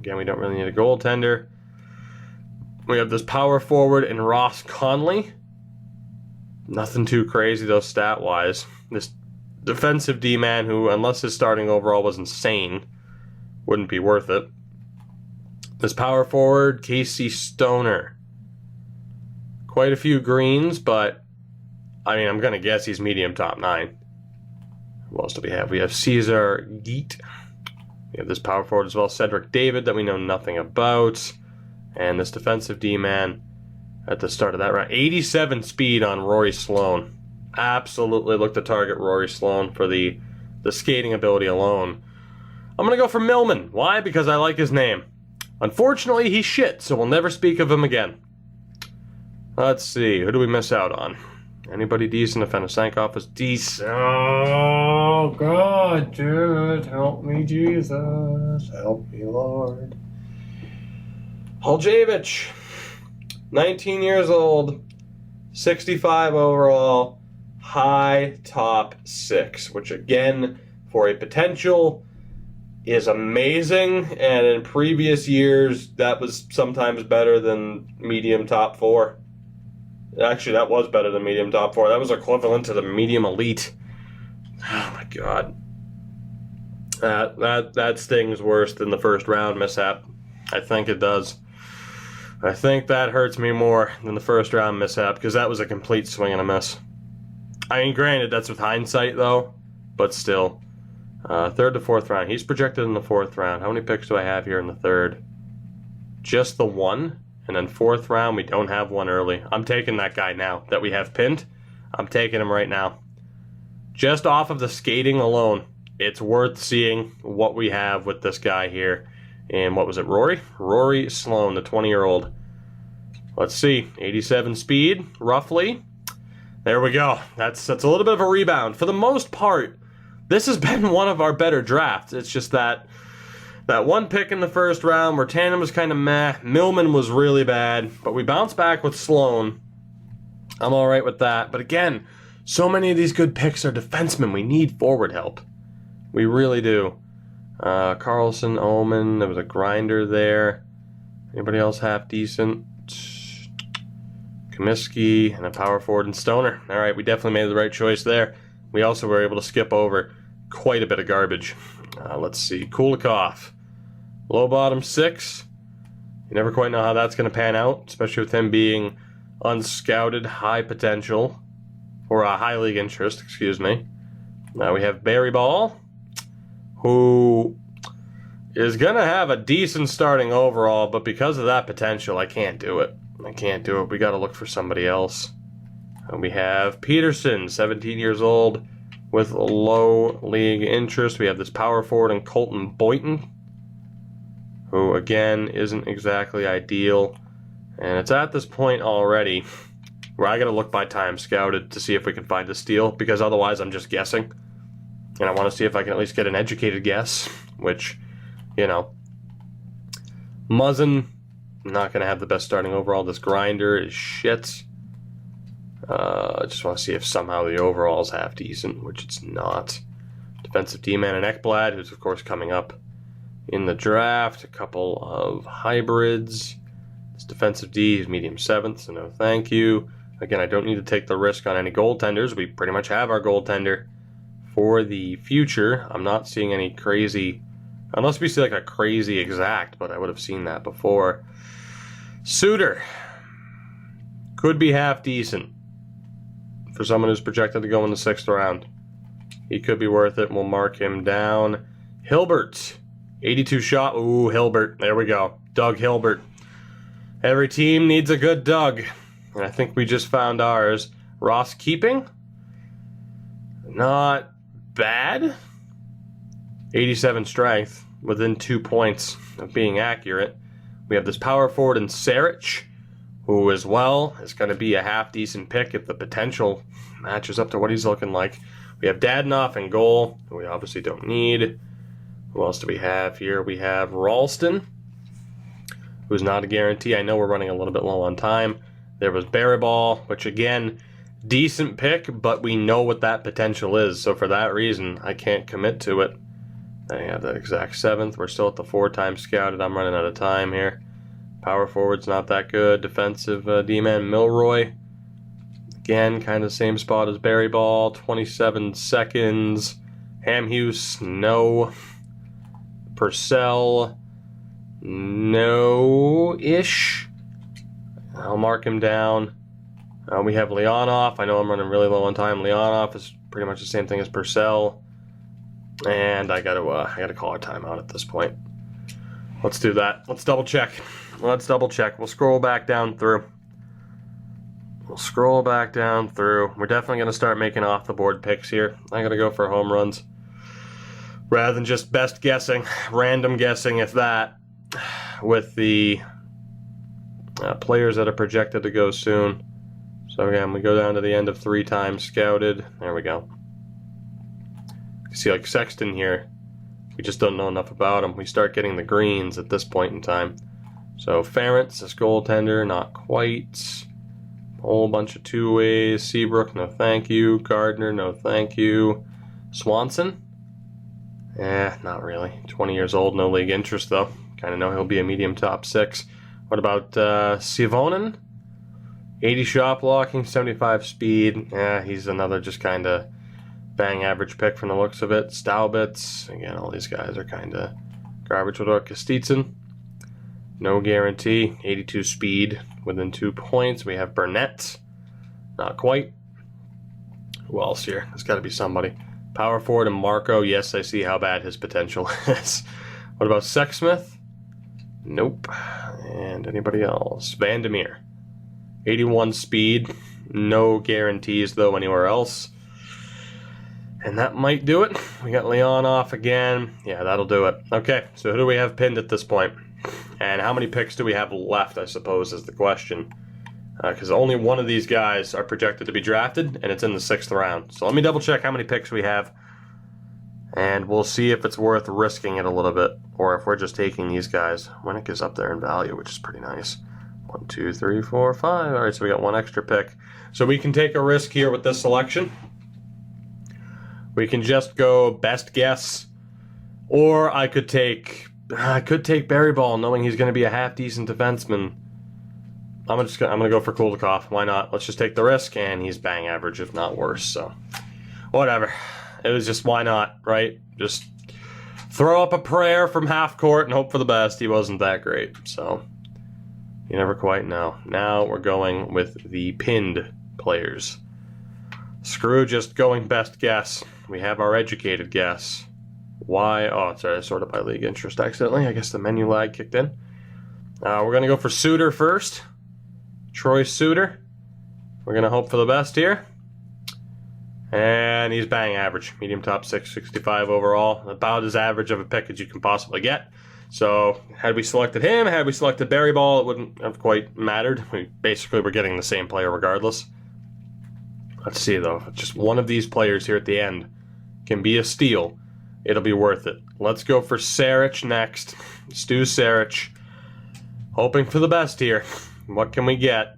Again, we don't really need a goaltender. We have this power forward in Ross Conley. Nothing too crazy, though, stat-wise. This defensive D-man who, unless his starting overall was insane, wouldn't be worth it. This power forward, Casey Stoner. Quite a few greens, but I mean, I'm going to guess he's medium top 9. Who else do we have? We have Cesar Geet. We have this power forward as well, Cedric David, that we know nothing about. And this defensive D-man at the start of that round. 87 speed on Rory Sloan. Absolutely look to target Rory Sloan for the skating ability alone. I'm going to go for Millman. Why? Because I like his name. Unfortunately, he's shit, so we'll never speak of him again. Let's see. Who do we miss out on? Anybody decent? Afanasenkov is decent. Oh, God, dude. Help me, Jesus. Help me, Lord. Holjevich, 19 years old, 65 overall, high top 6, which again, for a potential, is amazing, and in previous years, that was sometimes better than medium top 4. Actually, that was better than medium top 4. That was equivalent to the medium elite. Oh my god. That stings worse than the first round mishap. I think it does. I think that hurts me more than the first round mishap, because that was a complete swing and a miss. I mean, granted, that's with hindsight, though, but still. Third to fourth round. He's projected in the fourth round. How many picks do I have here in the third? Just the one. And then fourth round, we don't have one early. I'm taking that guy now that we have pinned. I'm taking him right now. Just off of the skating alone, it's worth seeing what we have with this guy here. And what was it, Rory? Rory Sloan, the 20-year-old. Let's see, 87 speed, roughly. There we go. That's a little bit of a rebound. For the most part, this has been one of our better drafts. It's just that one pick in the first round where Tandem was kind of meh. Millman was really bad, but we bounced back with Sloan. I'm all right with that. But again, so many of these good picks are defensemen. We need forward help. We really do. Carlson, Omen, there was a grinder there. Anybody else half decent? Comiskey, and a power forward and Stoner. All right, we definitely made the right choice there. We also were able to skip over quite a bit of garbage. Let's see. Kulikov. Low bottom 6. You never quite know how that's going to pan out, especially with him being unscouted, high potential, or a high league interest, excuse me. Now we have Barry Ball, who is going to have a decent starting overall, but because of that potential, I can't do it. I can't do it. We got to look for somebody else. And we have Peterson, 17 years old, with low league interest. We have this power forward in Colton Boynton, who, again, isn't exactly ideal. And it's at this point already where I got to look by time scouted to see if we can find a steal, because otherwise I'm just guessing. And I want to see if I can at least get an educated guess, which, you know, Muzzin, not going to have the best starting overall. This grinder is shit. I just want to see if somehow the overall is half decent, which it's not. Defensive D-man and Ekblad, who's of course coming up in the draft. A couple of hybrids. This defensive D is medium 7th, so no thank you. Again, I don't need to take the risk on any goaltenders. We pretty much have our goaltender for the future. I'm not seeing any crazy, unless we see like a crazy exact, but I would have seen that before. Suter could be half decent for someone who's projected to go in the 6th round. He could be worth it. We'll mark him down. Hilbert, 82 shot. Ooh, Hilbert. There we go. Doug Hilbert. Every team needs a good Doug. And I think we just found ours. Ross Keeping. Not bad. 87 strength. Within 2 points of being accurate. We have this power forward in Sarich, who as well is going to be a half-decent pick if the potential matches up to what he's looking like. We have Dadnoff in goal, who we obviously don't need. Who else do we have here? We have Ralston, who's not a guarantee. I know we're running a little bit low on time. There was Barryball, which again, decent pick, but we know what that potential is. So for that reason, I can't commit to it. I have that exact 7th. We're still at the 4-time scouted. I'm running out of time here. Power forward's not that good. Defensive D-man Milroy. Again, kind of same spot as Barry Ball. 27 seconds. Hamhuis, no. Purcell, no-ish. I'll mark him down. We have Leonov. I know I'm running really low on time. Leonov is pretty much the same thing as Purcell. And I gotta call our timeout at this point. Let's do that. Let's double check. We'll scroll back down through. We're definitely gonna start making off the board picks here. I gotta go for home runs rather than just best guessing, random guessing, if that, with the players that are projected to go soon. So again, we go down to the end of 3 times scouted. There we go. See, like Sexton here, we just don't know enough about him. We start getting the greens at this point in time. So Ferentz, this goaltender, not quite. A whole bunch of two-ways. Seabrook, no thank you. Gardner, no thank you. Swanson? Not really. 20 years old, no league interest though. Kind of know he'll be a medium top 6. What about Sivonen? 80 shot blocking, 75 speed. He's another just kind of bang average pick from the looks of it. Staubitz, again, all these guys are kind of garbage. What about Kostitsyn? No guarantee. 82 speed, within 2 points. We have Burnett. Not quite. Who else here? There's got to be somebody. Power forward and Marco. Yes, I see how bad his potential is. What about Sexsmith? Nope. And anybody else? Vandermeer. 81 speed. No guarantees, though, anywhere else. And that might do it. We got Leon off again. Yeah, that'll do it. Okay, so who do we have pinned at this point? And how many picks do we have left, I suppose, is the question. Because only one of these guys are projected to be drafted, and it's in the 6th round. So let me double check how many picks we have, and we'll see if it's worth risking it a little bit, or if we're just taking these guys. Winnick is up there in value, which is pretty nice. 1, 2, 3, 4, 5. All right, so we got one extra pick. So we can take a risk here with this selection. We can just go best guess, or I could take Barry Ball, knowing he's going to be a half decent defenseman. I'm gonna go for Kulikov. Why not? Let's just take the risk, and he's bang average, if not worse. So, whatever. It was just why not, right? Just throw up a prayer from half court and hope for the best. He wasn't that great, so you never quite know. Now we're going with the pinned players. Screw just going best guess. We have our educated guess. Why? Oh, sorry, I sorted by league interest accidentally. I guess the menu lag kicked in. We're gonna go for Suter first. Troy Suter. We're going to hope for the best here. And he's bang average. Medium top 6, 65 overall. About as average of a pick as you can possibly get. So, had we selected him, had we selected Barry Ball, it wouldn't have quite mattered. We basically were getting the same player regardless. Let's see, though. If just one of these players here at the end can be a steal, it'll be worth it. Let's go for Sarich next. Stu Sarich. Hoping for the best here. What can we get?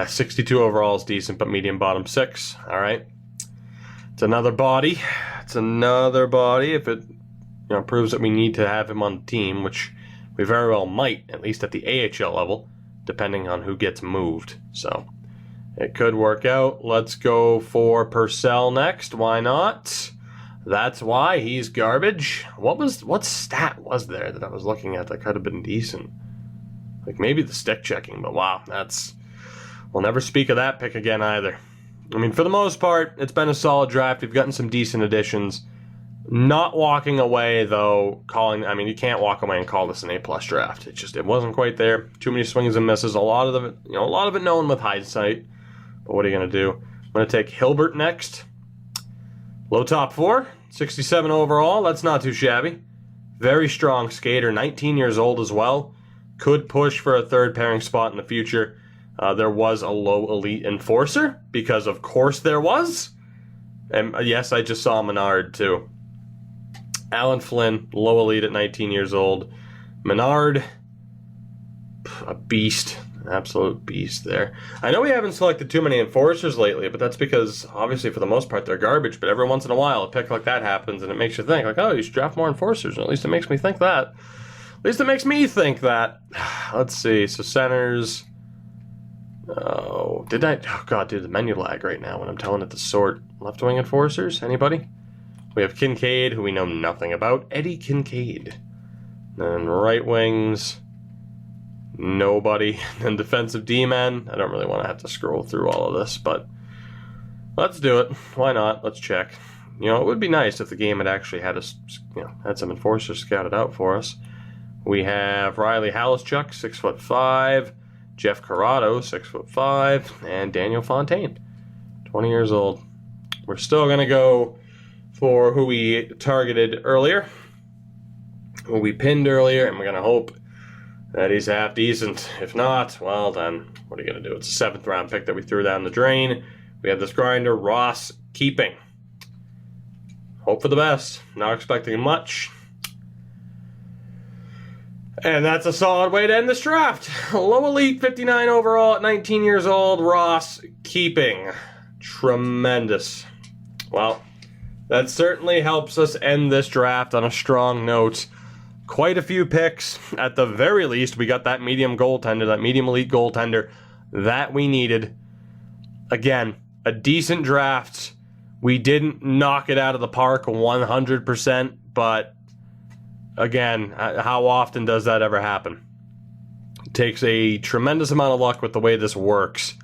62 overall is decent, but medium bottom 6. All right. It's another body. It's another body. If it proves that we need to have him on the team, which we very well might, at least at the AHL level, depending on who gets moved. So it could work out. Let's go for Purcell next. Why not? That's why he's garbage. What stat was there that I was looking at that could have been decent? Like maybe the stick checking, but wow, we'll never speak of that pick again either. I mean, for the most part, it's been a solid draft. We've gotten some decent additions. Not walking away, though, you can't walk away and call this an A+ draft. It wasn't quite there. Too many swings and misses. A lot of it known with hindsight. But what are you going to do? I'm going to take Hilbert next. Low top 4, 67 overall. That's not too shabby. Very strong skater, 19 years old as well. Could push for a third pairing spot in the future. There was a low elite enforcer, because of course there was. And yes, I just saw Menard too. Alan Flynn, low elite at 19 years old. Menard, a beast. An absolute beast there. I know we haven't selected too many enforcers lately, but that's because, obviously, for the most part, they're garbage. But every once in a while, a pick like that happens, and it makes you think, like, oh, you should draft more enforcers. And at least it makes me think that. At least it makes me think that. Let's see. So centers. Oh, God, dude, the menu lag right now when I'm telling it to sort. Left wing enforcers? Anybody? We have Kincaid, who we know nothing about. Eddie Kincaid. Then right wings. Nobody. Then defensive D-men. I don't really want to have to scroll through all of this, but let's do it. Why not? Let's check. It would be nice if the game had actually had had some enforcers scouted out for us. We have Riley Halischuk, 6'5", Jeff Corrado, 6'5", and Daniel Fontaine, 20 years old. We're still going to go for who we targeted earlier, who we pinned earlier, and we're going to hope that he's half decent. If not, well then, what are you going to do? It's a 7th round pick that we threw down the drain. We have this grinder, Ross Keeping. Hope for the best. Not expecting much. And that's a solid way to end this draft. Low elite, 59 overall at 19 years old. Ross keeping. Tremendous. Well, that certainly helps us end this draft on a strong note. Quite a few picks. At the very least, we got that medium goaltender, that medium elite goaltender that we needed. Again, a decent draft. We didn't knock it out of the park 100%, but again, how often does that ever happen? It takes a tremendous amount of luck with the way this works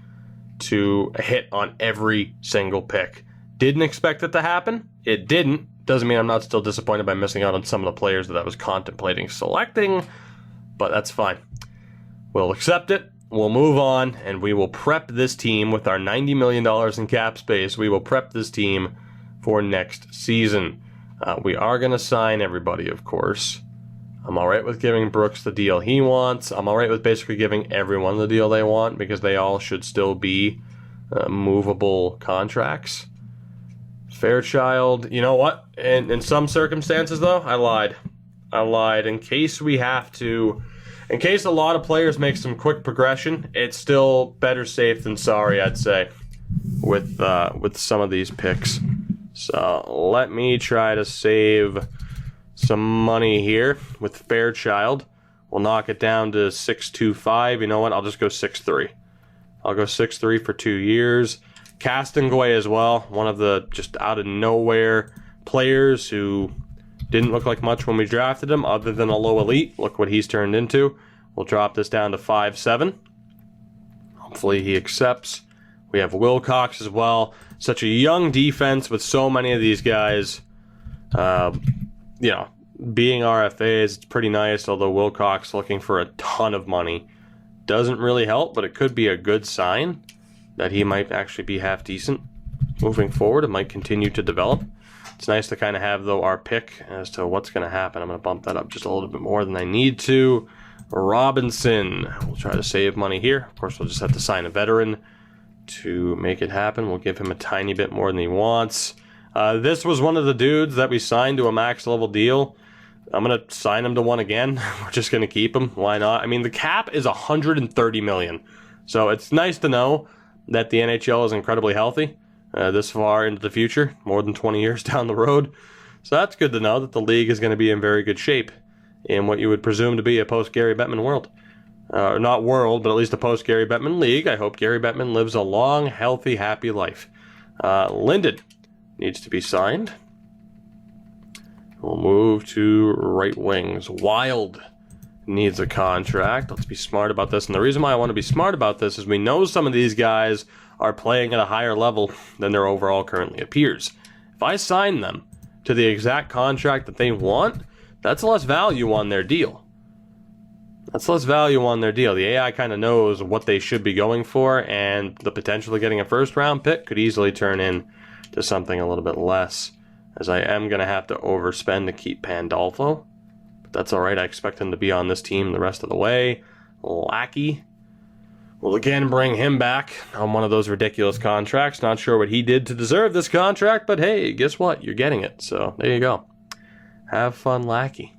to hit on every single pick. Didn't expect it to happen. It didn't. Doesn't mean I'm not still disappointed by missing out on some of the players that I was contemplating selecting, but that's fine. We'll accept it. We'll move on, and we will prep this team with our $90 million in cap space. We will prep this team for next season. We are going to sign everybody, of course. I'm all right with giving Brooks the deal he wants. I'm all right with basically giving everyone the deal they want because they all should still be movable contracts. Fairchild, you know what? In some circumstances, though, I lied. In case we have to... In case a lot of players make some quick progression, it's still better safe than sorry, I'd say, with some of these picks. So let me try to save some money here with Fairchild. We'll knock it down to 6.25. You know what? I'll just go 6.3. I'll go 6.3 for 2 years. Castonguay as well, one of the just out of nowhere players who didn't look like much when we drafted him other than a low elite. Look what he's turned into. We'll drop this down to 5.7. Hopefully he accepts. We have Wilcox as well. Such a young defense with so many of these guys, being RFAs, it's pretty nice, although Wilcox looking for a ton of money doesn't really help, but it could be a good sign that he might actually be half decent moving forward. It might continue to develop. It's nice to kind of have, though, our pick as to what's going to happen. I'm going to bump that up just a little bit more than I need to. Robinson. We'll try to save money here. Of course, we'll just have to sign a veteran to make it happen. We'll give him a tiny bit more than he wants. This was one of the dudes that we signed to a max level deal. I'm going to sign him to one again. We're just going to keep him. Why not? I mean, the cap is $130 million. So it's nice to know that the NHL is incredibly healthy this far into the future, more than 20 years down the road. So that's good to know that the league is going to be in very good shape in what you would presume to be a post-Gary Bettman world. Not world, but at least a post-Gary Bettman league. I hope Gary Bettman lives a long, healthy, happy life. Linden needs to be signed. We'll move to right wings. Wild needs a contract. Let's be smart about this. And the reason why I want to be smart about this is we know some of these guys are playing at a higher level than their overall currently appears. If I sign them to the exact contract that they want, that's less value on their deal. The AI kind of knows what they should be going for, and the potential of getting a first-round pick could easily turn into something a little bit less, as I am going to have to overspend to keep Pandolfo. But that's all right. I expect him to be on this team the rest of the way. Lackey. We'll again bring him back on one of those ridiculous contracts. Not sure what he did to deserve this contract, but hey, guess what? You're getting it. So there you go. Have fun, Lackey.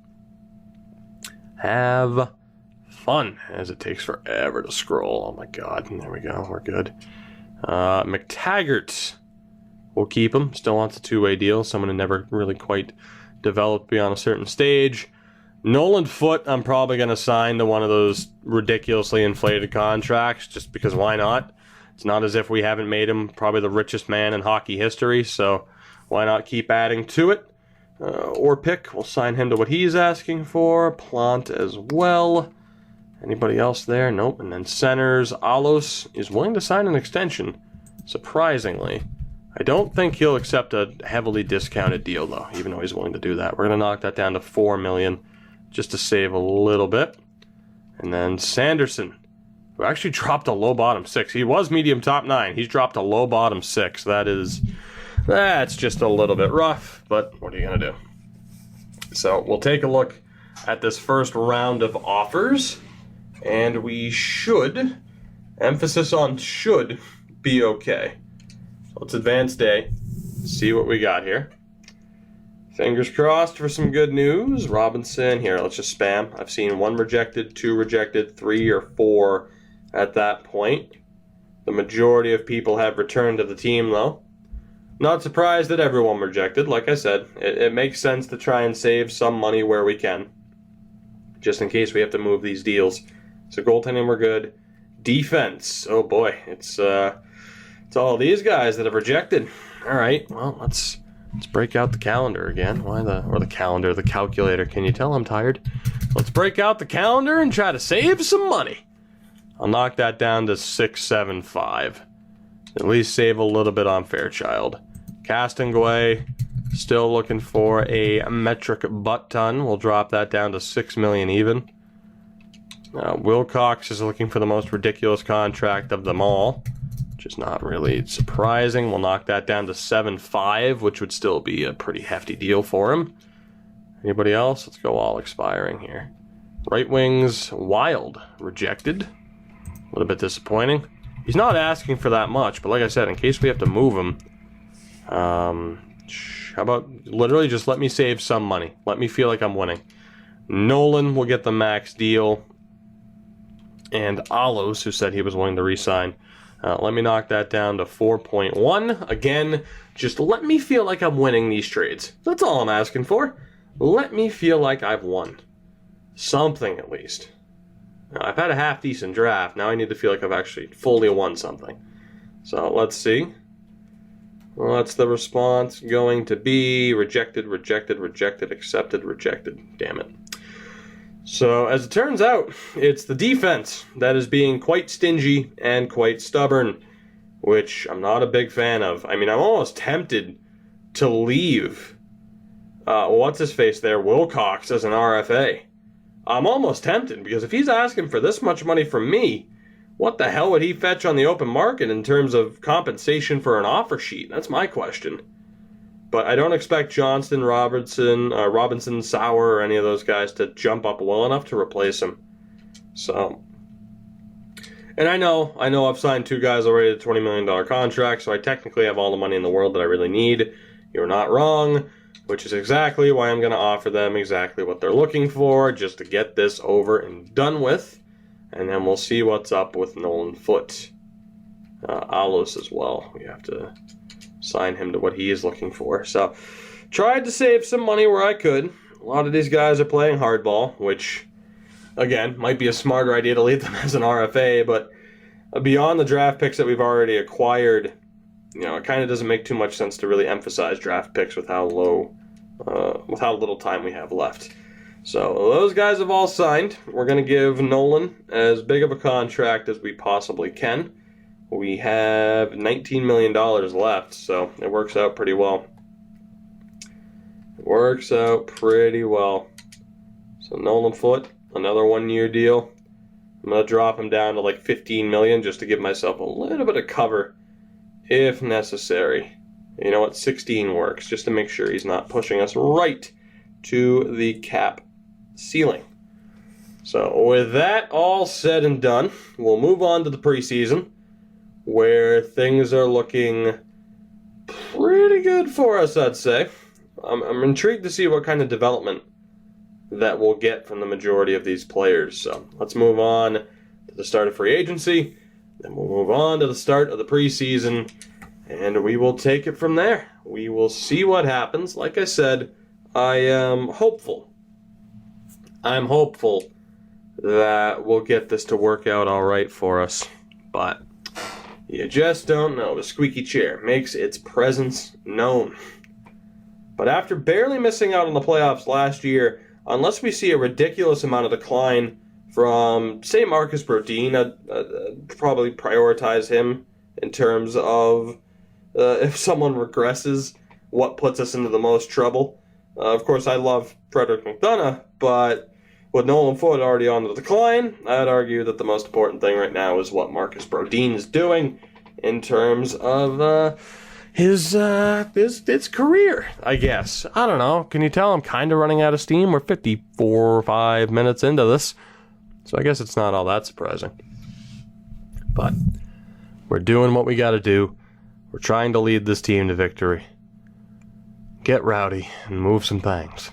Have fun, as it takes forever to scroll. Oh my god. There we go. We're good. McTaggart. We'll keep him. Still wants a two-way deal. Someone who never really quite developed beyond a certain stage. Nolan Foote, I'm probably going to sign to one of those ridiculously inflated contracts, just because why not? It's not as if we haven't made him probably the richest man in hockey history, so why not keep adding to it? Or pick, we'll sign him to what he's asking for. Plant as well. Anybody else there? Nope. And then centers. Alos is willing to sign an extension, surprisingly. I don't think he'll accept a heavily discounted deal, though, even though he's willing to do that. We're going to knock that down to $4 million just to save a little bit. And then Sanderson, who actually dropped a low bottom 6. He was medium top 9. He's dropped a low bottom 6. That's just a little bit rough, but what are you going to do? So we'll take a look at this first round of offers, and we should, emphasis on should, be okay. So let's advance day, see what we got here. Fingers crossed for some good news. Robinson, here, let's just spam. I've seen 1 rejected, 2 rejected, 3 or 4 at that point. The majority of people have returned to the team, though. Not surprised that everyone rejected. Like I said, it makes sense to try and save some money where we can, just in case we have to move these deals. So goaltending, we're good. Defense, oh boy, it's all these guys that have rejected. All right, well, let's break out the calendar again. The calculator. Can you tell I'm tired? Let's break out the calendar and try to save some money. I'll knock that down to 675. At least save a little bit on Fairchild. Castonguay, still looking for a metric butt ton. We'll drop that down to 6 million even. Wilcox is looking for the most ridiculous contract of them all, which is not really surprising. We'll knock that down to 7.5, which would still be a pretty hefty deal for him. Anybody else? Let's go all expiring here. Right wings, Wild, rejected. A little bit disappointing. He's not asking for that much, but like I said, in case we have to move him, how about literally just let me save some money. Let me feel like I'm winning. Nolan will get the max deal. And Alos, who said he was willing to re-sign, let me knock that down to 4.1. Again, just let me feel like I'm winning these trades. That's all I'm asking for. Let me feel like I've won. Something, at least. Now, I've had a half-decent draft. Now I need to feel like I've actually fully won something. So, let's see. What's the response going to be? Rejected, rejected, rejected, accepted, rejected. Damn it. So, as it turns out, it's the defense that is being quite stingy and quite stubborn, which I'm not a big fan of. I mean, I'm almost tempted to leave, what's-his-face there, Wilcox, as an RFA. I'm almost tempted, because if he's asking for this much money from me, what the hell would he fetch on the open market in terms of compensation for an offer sheet? That's my question. But I don't expect Johnston, Robinson, Sauer, or any of those guys to jump up well enough to replace him. So, and I know I've signed 2 guys already to $20 million contracts, so I technically have all the money in the world that I really need. You're not wrong, which is exactly why I'm going to offer them exactly what they're looking for, just to get this over and done with. And then we'll see what's up with Nolan Foote. Alos as well. We have to sign him to what he is looking for. So, tried to save some money where I could. A lot of these guys are playing hardball, which, again, might be a smarter idea to leave them as an RFA, but beyond the draft picks that we've already acquired, it kind of doesn't make too much sense to really emphasize draft picks with how little time we have left. So, those guys have all signed. We're going to give Nolan as big of a contract as we possibly can. We have $19 million left, so it works out pretty well. So Nolan Foote, another 1-year deal. I'm going to drop him down to like $15 million just to give myself a little bit of cover if necessary. You know what, 16 works, just to make sure he's not pushing us right to the cap ceiling. So with that all said and done, we'll move on to the preseason, where things are looking pretty good for us, I'd say. I'm intrigued to see what kind of development that we'll get from the majority of these players. So let's move on to the start of free agency, then we'll move on to the start of the preseason, and we will take it from there. We will see what happens. Like I said, I am hopeful. I'm hopeful that we'll get this to work out all right for us, but you just don't know. The squeaky chair makes its presence known. But after barely missing out on the playoffs last year, unless we see a ridiculous amount of decline from, say, Marcus Brodin, I'd probably prioritize him in terms of if someone regresses, what puts us into the most trouble. Of course, I love Frederick McDonough, but with Nolan Foote already on the decline, I'd argue that the most important thing right now is what Marcus Brodin is doing in terms of his career, I guess. I don't know. Can you tell I'm kind of running out of steam? We're 54 or 5 minutes into this, so I guess it's not all that surprising. But we're doing what we got to do. We're trying to lead this team to victory. get rowdy and move some things.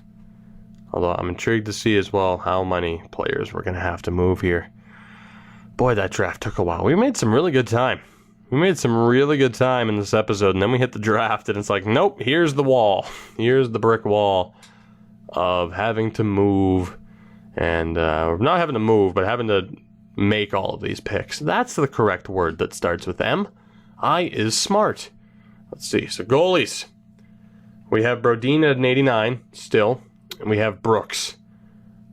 Although I'm intrigued to see as well how many players we're going to have to move here. Boy, that draft took a while. We made some really good time. We made some really good time in this episode, and then we hit the draft, and it's like, nope, here's the wall. Here's the brick wall of having to move, and not having to move, but having to make all of these picks. That's the correct word that starts with M. I is smart. Let's see. So goalies. We have Brodin at an 89 still, and we have Brooks.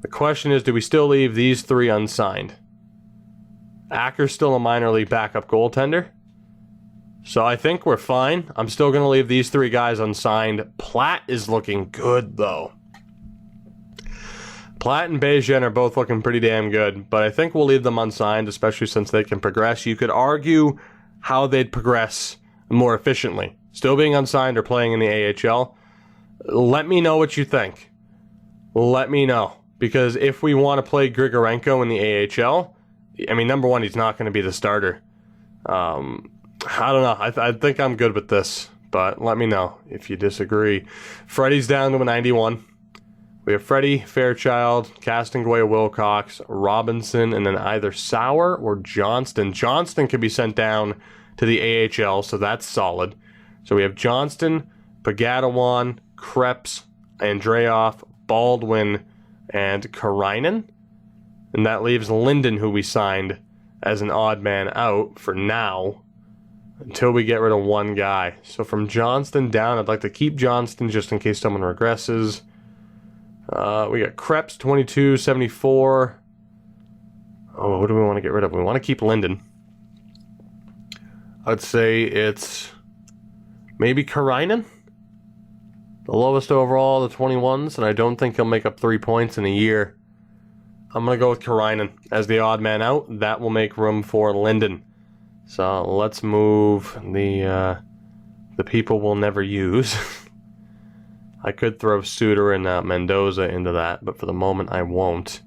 The question is, do we still leave these three unsigned? Acker's still a minor league backup goaltender. So I think we're fine. I'm still going to leave these three guys unsigned. Platt is looking good, though. Platt and Bajan are both looking pretty damn good, but I think we'll leave them unsigned, especially since they can progress. You could argue how they'd progress more efficiently. Still being unsigned or playing in the AHL. Let me know what you think. Let me know. Because if we want to play Grigorenko in the AHL, I mean, number one, he's not going to be the starter. I don't know. I think I'm good with this, but let me know if you disagree. Freddie's down to a 91. We have Freddie, Fairchild, Castonguay, Wilcox, Robinson, and then either Sauer or Johnston. Johnston could be sent down to the AHL, so that's solid. So we have Johnston, Pagatawan, Krebs, Andreoff, Baldwin, and Karainen. And that leaves Linden, who we signed as an odd man out for now, until we get rid of one guy. So from Johnston down, I'd like to keep Johnston just in case someone regresses. We got Krebs, 22, 74. Oh, what do we want to get rid of? We want to keep Linden. I'd say it's maybe Karainen. The lowest overall, the 21s, and I don't think he'll make up 3 points in a year. I'm going to go with Karainen as the odd man out. That will make room for Linden. So let's move the people we'll never use. I could throw Suter and Mendoza into that, but for the moment I won't.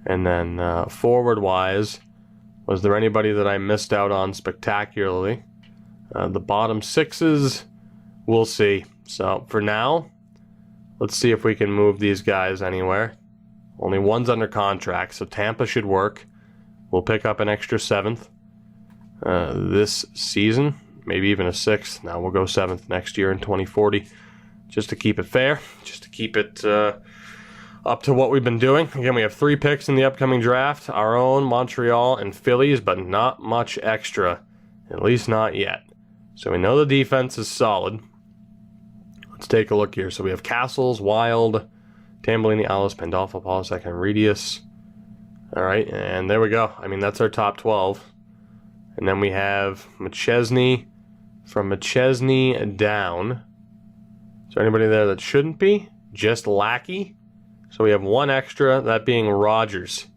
And then forward-wise, was there anybody that I missed out on spectacularly? The bottom sixes, we'll see. So for now, let's see if we can move these guys anywhere. Only one's under contract, so Tampa should work. We'll pick up an extra 7th this season, maybe even a 6th. Now we'll go 7th next year in 2040. Just to keep it fair, just to keep it up to what we've been doing. Again, we have 3 picks in the upcoming draft. Our own, Montreal, and Phillies, but not much extra. At least not yet. So we know the defense is solid. Let's take a look here. So we have Castles, Wild, Tambellini, Alice, Pandolfo, Polisek, and Redius. All right, and there we go. I mean, that's our top 12. And then we have McChesney. From McChesney down. Is there anybody there that shouldn't be? Just Lackey. So we have one extra, that being Rogers.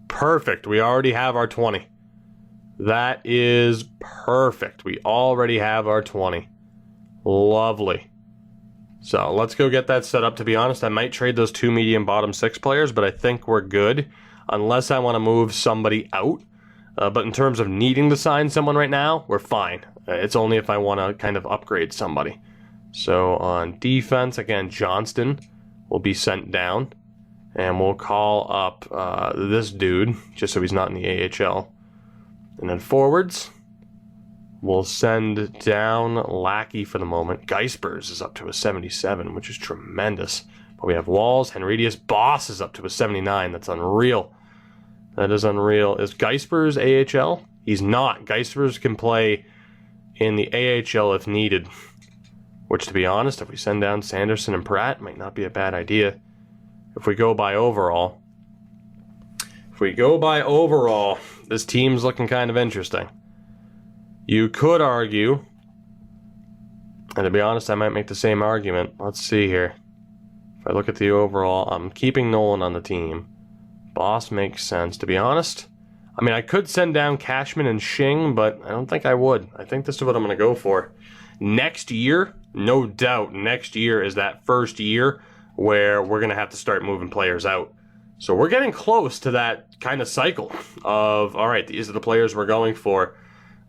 Perfect. We already have our 20. That is perfect. We already have our 20. Lovely. So let's go get that set up. To be honest, I might trade those 2 medium bottom 6 players, but I think we're good. Unless I want to move somebody out. But in terms of needing to sign someone right now, we're fine. It's only if I want to kind of upgrade somebody. So on defense, again, Johnston will be sent down. And we'll call up this dude, just so he's not in the AHL. And then forwards, we'll send down Lackey for the moment. Geispers is up to a 77, which is tremendous. But we have Walls, Henridius, Boss is up to a 79. That's unreal. That is unreal. Is Geispers AHL? He's not. Geispers can play in the AHL if needed. Which, to be honest, if we send down Sanderson and Pratt, might not be a bad idea. If we go by overall. This team's looking kind of interesting. You could argue, and to be honest, I might make the same argument. Let's see here. If I look at the overall, I'm keeping Nolan on the team. Boss makes sense. To be honest, I mean, I could send down Cashman and Shing, but I don't think I would. I think this is what I'm going to go for. Next year, no doubt, next year is that first year where we're going to have to start moving players out. So we're getting close to that kind of cycle of, all right, these are the players we're going for.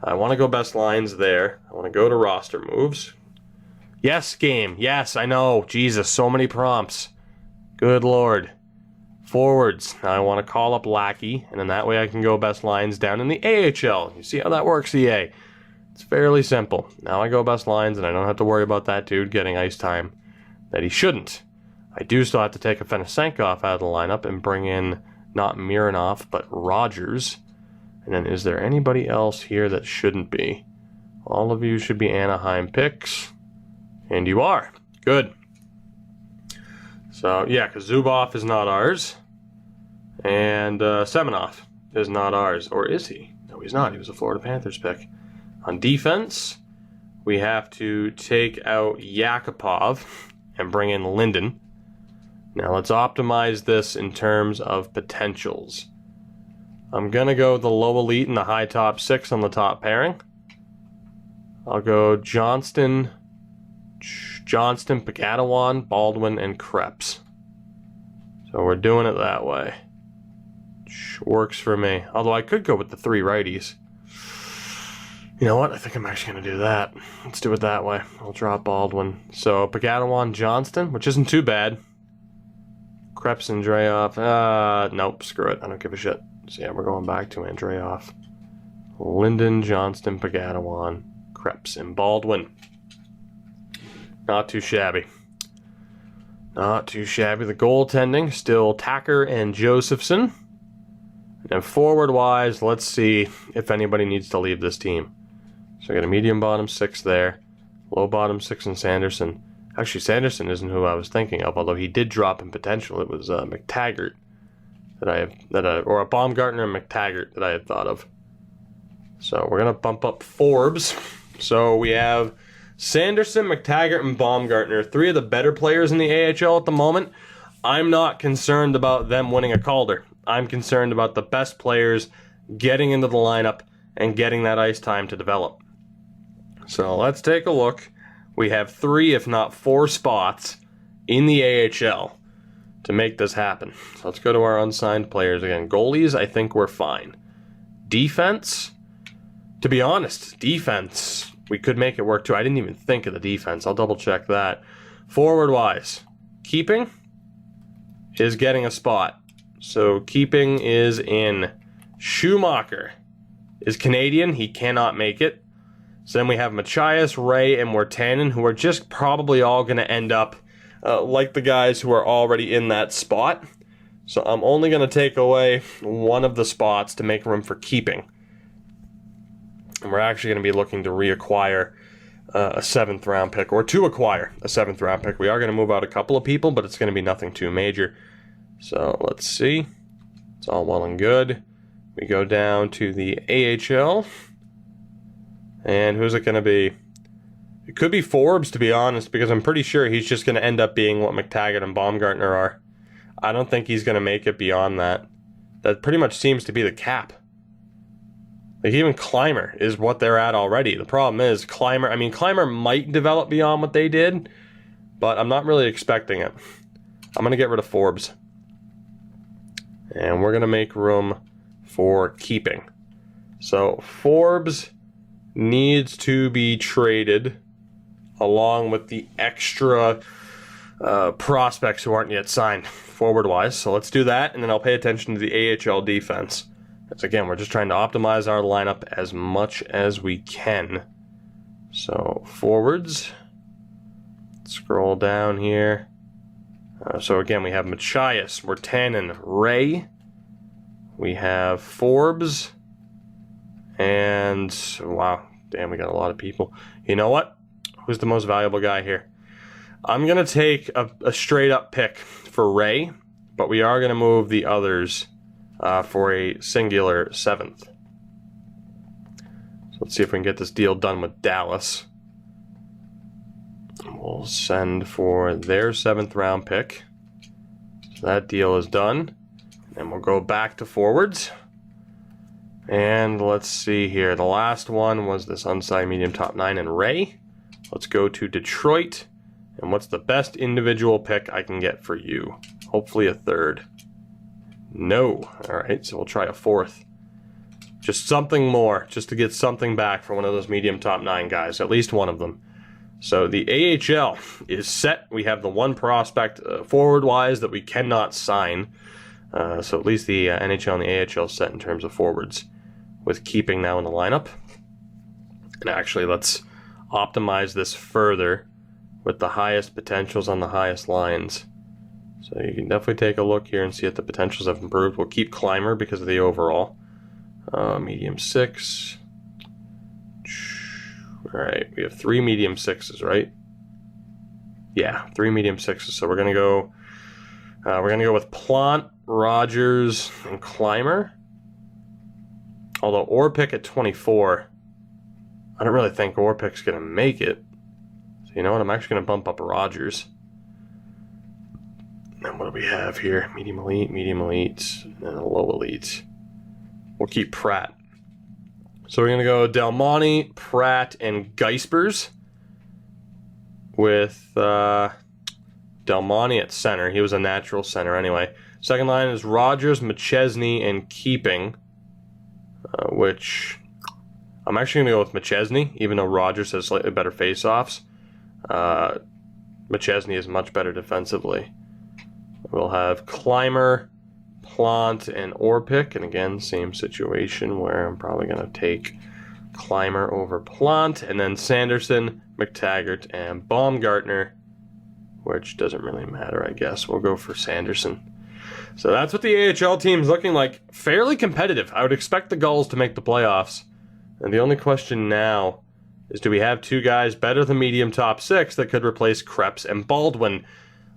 I want to go best lines there. I want to go to roster moves. Yes, game. Yes, I know. Jesus, so many prompts. Good Lord. Forwards. Now I want to call up Lackey, and then that way I can go best lines down in the AHL. You see how that works, EA? It's fairly simple. Now I go best lines, and I don't have to worry about that dude getting ice time that he shouldn't. I do still have to take a Fenesenkov out of the lineup and bring in not Mironov, but Rogers. And then is there anybody else here that shouldn't be? All of you should be Anaheim picks. And you are. Good. So, yeah, because Zubov is not ours. And Semenov is not ours. Or is he? No, he's not. He was a Florida Panthers pick. On defense, we have to take out Yakupov and bring in Linden. Now, let's optimize this in terms of potentials. I'm going to go the low elite and the high top 6 on the top pairing. I'll go Johnston, Pagatawan, Baldwin, and Krebs. So we're doing it that way. Works for me. Although I could go with the 3 righties. You know what? I think I'm actually going to do that. Let's do it that way. I'll drop Baldwin. So Pagatawan, Johnston, which isn't too bad. Krebs, Andreoff. Nope, screw it. I don't give a shit. So yeah, we're going back to Andreoff. Linden, Johnston, Pagatawan, Krebs, and Baldwin. Not too shabby. Not too shabby. The goaltending, still Tacker and Josephson. And forward-wise, let's see if anybody needs to leave this team. So I got a medium bottom 6 there. Low bottom 6 in Sanderson. Actually, Sanderson isn't who I was thinking of, although he did drop in potential. It was McTaggart or a Baumgartner and McTaggart that I had thought of. So we're going to bump up Forbes. So we have Sanderson, McTaggart, and Baumgartner, 3 of the better players in the AHL at the moment. I'm not concerned about them winning a Calder. I'm concerned about the best players getting into the lineup and getting that ice time to develop. So let's take a look. We have 3, if not 4 spots in the AHL to make this happen. So let's go to our unsigned players again. Goalies, I think we're fine. Defense, to be honest, defense, we could make it work too. I didn't even think of the defense. I'll double check that. Forward-wise, keeping is getting a spot. So keeping is in. Schumacher is Canadian. He cannot make it. So then we have Machias, Ray, and Mortanen, who are just probably all going to end up like the guys who are already in that spot. So I'm only going to take away one of the spots to make room for keeping. And we're actually going to be looking to reacquire a 7th round pick, or to acquire a 7th round pick. We are going to move out a couple of people, but it's going to be nothing too major. So let's see. It's all well and good. We go down to the AHL. And who's it going to be? It could be Forbes, to be honest, because I'm pretty sure he's just going to end up being what McTaggart and Baumgartner are. I don't think he's going to make it beyond that. That pretty much seems to be the cap. Like, even Clymer is what they're at already. The problem is, Clymer might develop beyond what they did, but I'm not really expecting it. I'm going to get rid of Forbes. And we're going to make room for keeping. So, Forbes needs to be traded along with the extra prospects who aren't yet signed forward-wise. So let's do that, and then I'll pay attention to the AHL defense. Because again, we're just trying to optimize our lineup as much as we can. So forwards, scroll down here. So again, we have Machias, Mortanen, Ray. We have Forbes. And, wow, damn, we got a lot of people. You know what? Who's the most valuable guy here? I'm going to take a straight-up pick for Ray, but we are going to move the others for a singular 7th. So let's see if we can get this deal done with Dallas. We'll send for their 7th round pick. So that deal is done. And we'll go back to forwards. And let's see here. The last one was this unsigned medium top 9 and Ray. Let's go to Detroit. And what's the best individual pick I can get for you? Hopefully a 3rd. No. Alright, so we'll try a 4th. Just something more, just to get something back for one of those medium top 9 guys. At least one of them. So the AHL is set. We have the one prospect forward-wise that we cannot sign. So at least the NHL and the AHL set in terms of forwards, with keeping now in the lineup. And actually, let's optimize this further with the highest potentials on the highest lines. So you can definitely take a look here and see if the potentials have improved. We'll keep Climber because of the overall. Medium 6. Alright, we have 3 medium 6s, right? Yeah, 3 medium 6s. So we're gonna go with Plant, Rogers, and Climber. Although Orpik at 24, I don't really think Orpik's gonna make it. So you know what? I'm actually gonna bump up Rogers. And what do we have here? Medium elite, and a low elite. We'll keep Pratt. So we're going to go Del Monte, Pratt, and Geispers. With Del Monte at center. He was a natural center anyway. Second line is Rogers, McChesney, and Keeping. Which I'm actually going to go with McChesney, even though Rogers has slightly better face-offs. McChesney is much better defensively. We'll have Climber, Plant, and Orpik. And again, same situation where I'm probably going to take Climber over Plant. And then Sanderson, McTaggart, and Baumgartner, which doesn't really matter, I guess. We'll go for Sanderson. So that's what the AHL team's looking like. Fairly competitive. I would expect the Gulls to make the playoffs. And the only question now is, do we have two guys better than medium top 6 that could replace Krebs and Baldwin?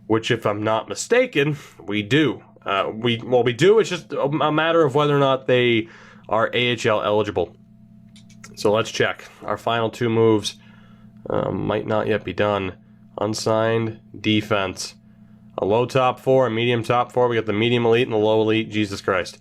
Which, if I'm not mistaken, we do. We do. It's just a matter of whether or not they are AHL eligible. So let's check. Our final 2 moves might not yet be done. Unsigned defense. A low top 4, a medium top 4. We got the medium elite and the low elite. Jesus Christ.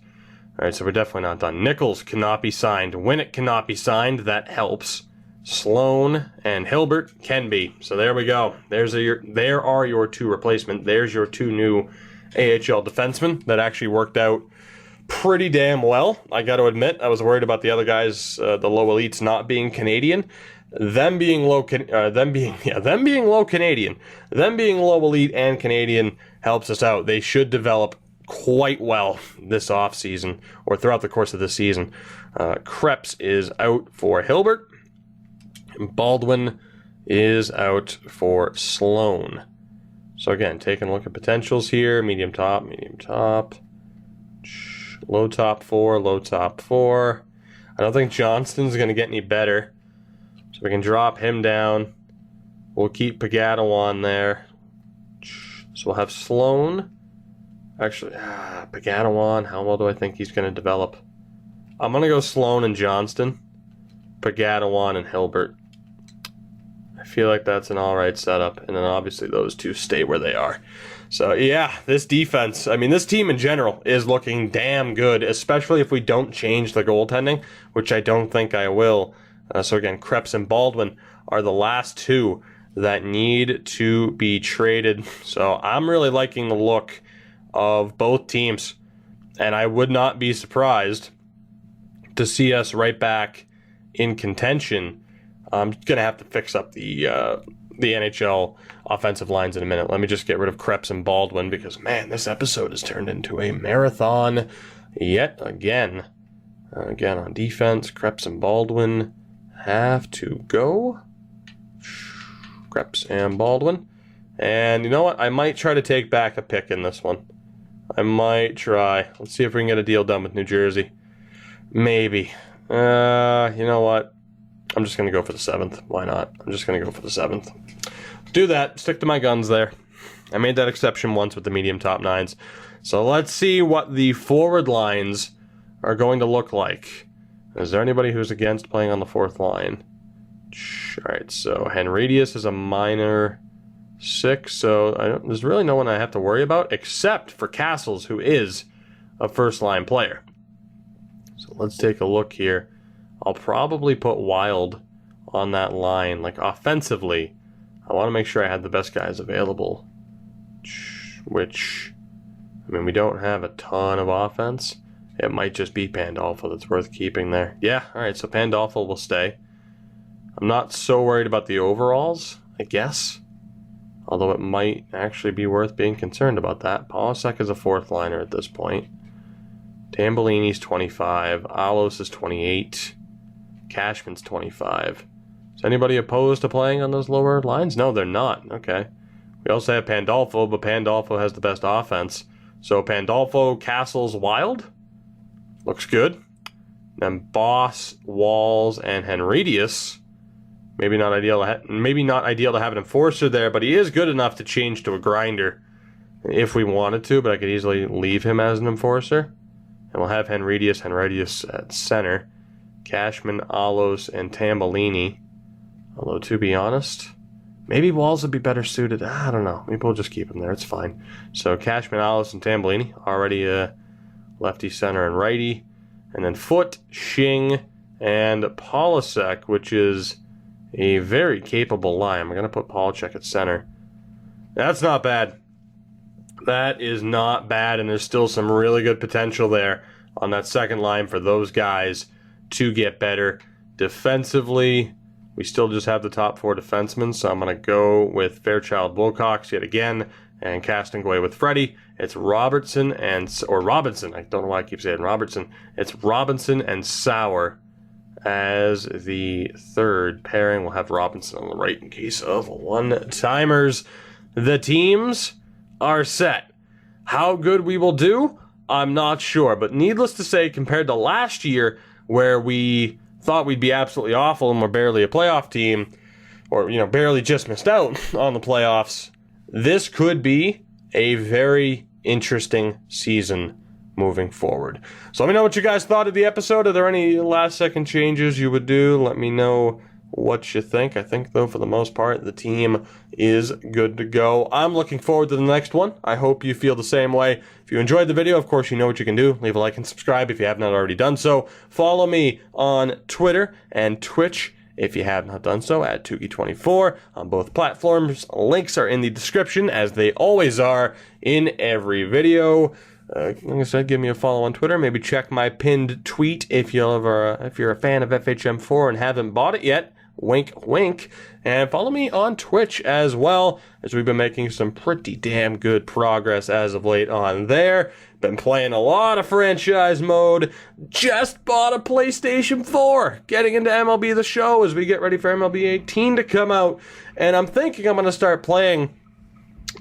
All right, so we're definitely not done. Nichols cannot be signed. Winnick cannot be signed. That helps. Sloan and Hilbert can be. So there we go. There are your 2 replacements. There's your 2 new AHL defensemen that actually worked out pretty damn well. I got to admit, I was worried about the other guys, the low elites, not being Canadian. Them being low Canadian. Them being low elite and Canadian helps us out. They should develop quite well this offseason, or throughout the course of the season. Krebs is out for Hilbert. Baldwin is out for Sloan. So again, taking a look at potentials here. Medium top. Low top 4. I don't think Johnston's going to get any better. So we can drop him down. We'll keep Pagadawan there. So we'll have Sloan. Actually, Pagadawan, how well do I think he's going to develop? I'm going to go Sloan and Johnston. Pagadawan and Hilbert. I feel like that's an alright setup. And then obviously those 2 stay where they are. So yeah, this defense, I mean this team in general is looking damn good, especially if we don't change the goaltending, which I don't think I will. So again, Krebs and Baldwin are the last 2 that need to be traded. So I'm really liking the look of both teams. And I would not be surprised to see us right back in contention. I'm going to have to fix up the NHL offensive lines in a minute. Let me just get rid of Krebs and Baldwin because, man, this episode has turned into a marathon yet again. Again, on defense, Krebs and Baldwin have to go. Krebs and Baldwin. And you know what? I might try to take back a pick in this one. I might try. Let's see if we can get a deal done with New Jersey. Maybe. You know what? I'm just going to go for the 7th. Why not? I'm just going to go for the 7th. Do that. Stick to my guns there. I made that exception once with the medium top 9s. So let's see what the forward lines are going to look like. Is there anybody who's against playing on the 4th line? Alright, so Henridius is a minor 6, so there's really no one I have to worry about except for Castles, who is a first-line player. So let's take a look here. I'll probably put Wild on that line. Like, offensively, I want to make sure I have the best guys available. Which, I mean, we don't have a ton of offense. It might just be Pandolfo that's worth keeping there. Yeah, alright, so Pandolfo will stay. I'm not so worried about the overalls. I guess. Although it might actually be worth being concerned about that. Polasek is a fourth liner at this point. Tambellini's 25. Alos is 28. Cashman's 25. Is anybody opposed to playing on those lower lines? No, they're not. Okay. We also have Pandolfo, but Pandolfo has the best offense. So Pandolfo, Castles, Wild. Looks good. Then Boss, Walls, and Henridius. Maybe not ideal to have an enforcer there, but he is good enough to change to a grinder if we wanted to, but I could easily leave him as an enforcer. And we'll have Henridius at center. Cashman, Alos, and Tambellini. Although, to be honest, maybe Walls would be better suited. I don't know. Maybe we'll just keep him there. It's fine. So Cashman, Alos, and Tambellini. Already lefty, center, and righty. And then Foote, Shing, and Polasek, which is a very capable line. I'm going to put Polachek at center. That's not bad. That is not bad, and there's still some really good potential there on that second line for those guys to get better. Defensively, we still just have the top four defensemen, so I'm going to go with Fairchild Wilcox yet again, and Castonguay with Freddie. It's Robinson, I don't know why I keep saying Robertson. It's Robinson and Sauer as the third pairing. We'll have Robinson on the right in case of one-timers. The teams are set. How good we will do, I'm not sure. But needless to say, compared to last year, where we thought we'd be absolutely awful and we're barely a playoff team, or, barely just missed out on the playoffs, this could be a very interesting season moving forward. So let me know what you guys thought of the episode. Are there any last-second changes you would do? Let me know what you think. I think, though, for the most part, the team is good to go. I'm looking forward to the next one. I hope you feel the same way. If you enjoyed the video, of course, you know what you can do. Leave a like and subscribe if you have not already done so. Follow me on Twitter and Twitch if you have not done so, at Tuki24 on both platforms. Links are in the description, as they always are in every video. Like I said, give me a follow on Twitter. Maybe check my pinned tweet if you're a fan of FHM4 and haven't bought it yet. Wink, wink. And follow me on Twitch as well, as we've been making some pretty damn good progress as of late on there. Been playing a lot of franchise mode. Just bought a PlayStation 4. Getting into MLB The Show as we get ready for MLB 18 to come out. And I'm thinking I'm going to start playing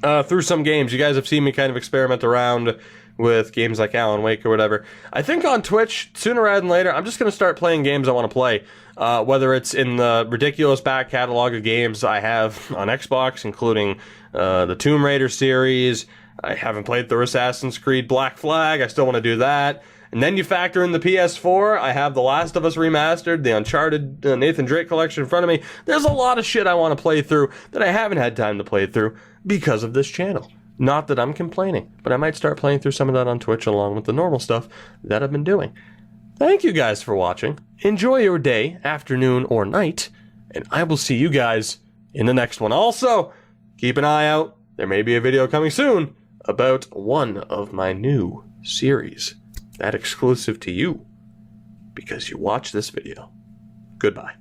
through some games. You guys have seen me kind of experiment around with games like Alan Wake or whatever. I think on Twitch, sooner rather than later, I'm just going to start playing games I want to play. Whether it's in the ridiculous back catalog of games I have on Xbox, including the Tomb Raider series. I haven't played through Assassin's Creed Black Flag. I still want to do that. And then you factor in the PS4. I have The Last of Us Remastered, the Uncharted Nathan Drake collection in front of me. There's a lot of shit I want to play through that I haven't had time to play through because of this channel. Not that I'm complaining, but I might start playing through some of that on Twitch along with the normal stuff that I've been doing. Thank you guys for watching. Enjoy your day, afternoon, or night, and I will see you guys in the next one. Also, keep an eye out. There may be a video coming soon about one of my new series. That exclusive to you, because you watch this video. Goodbye.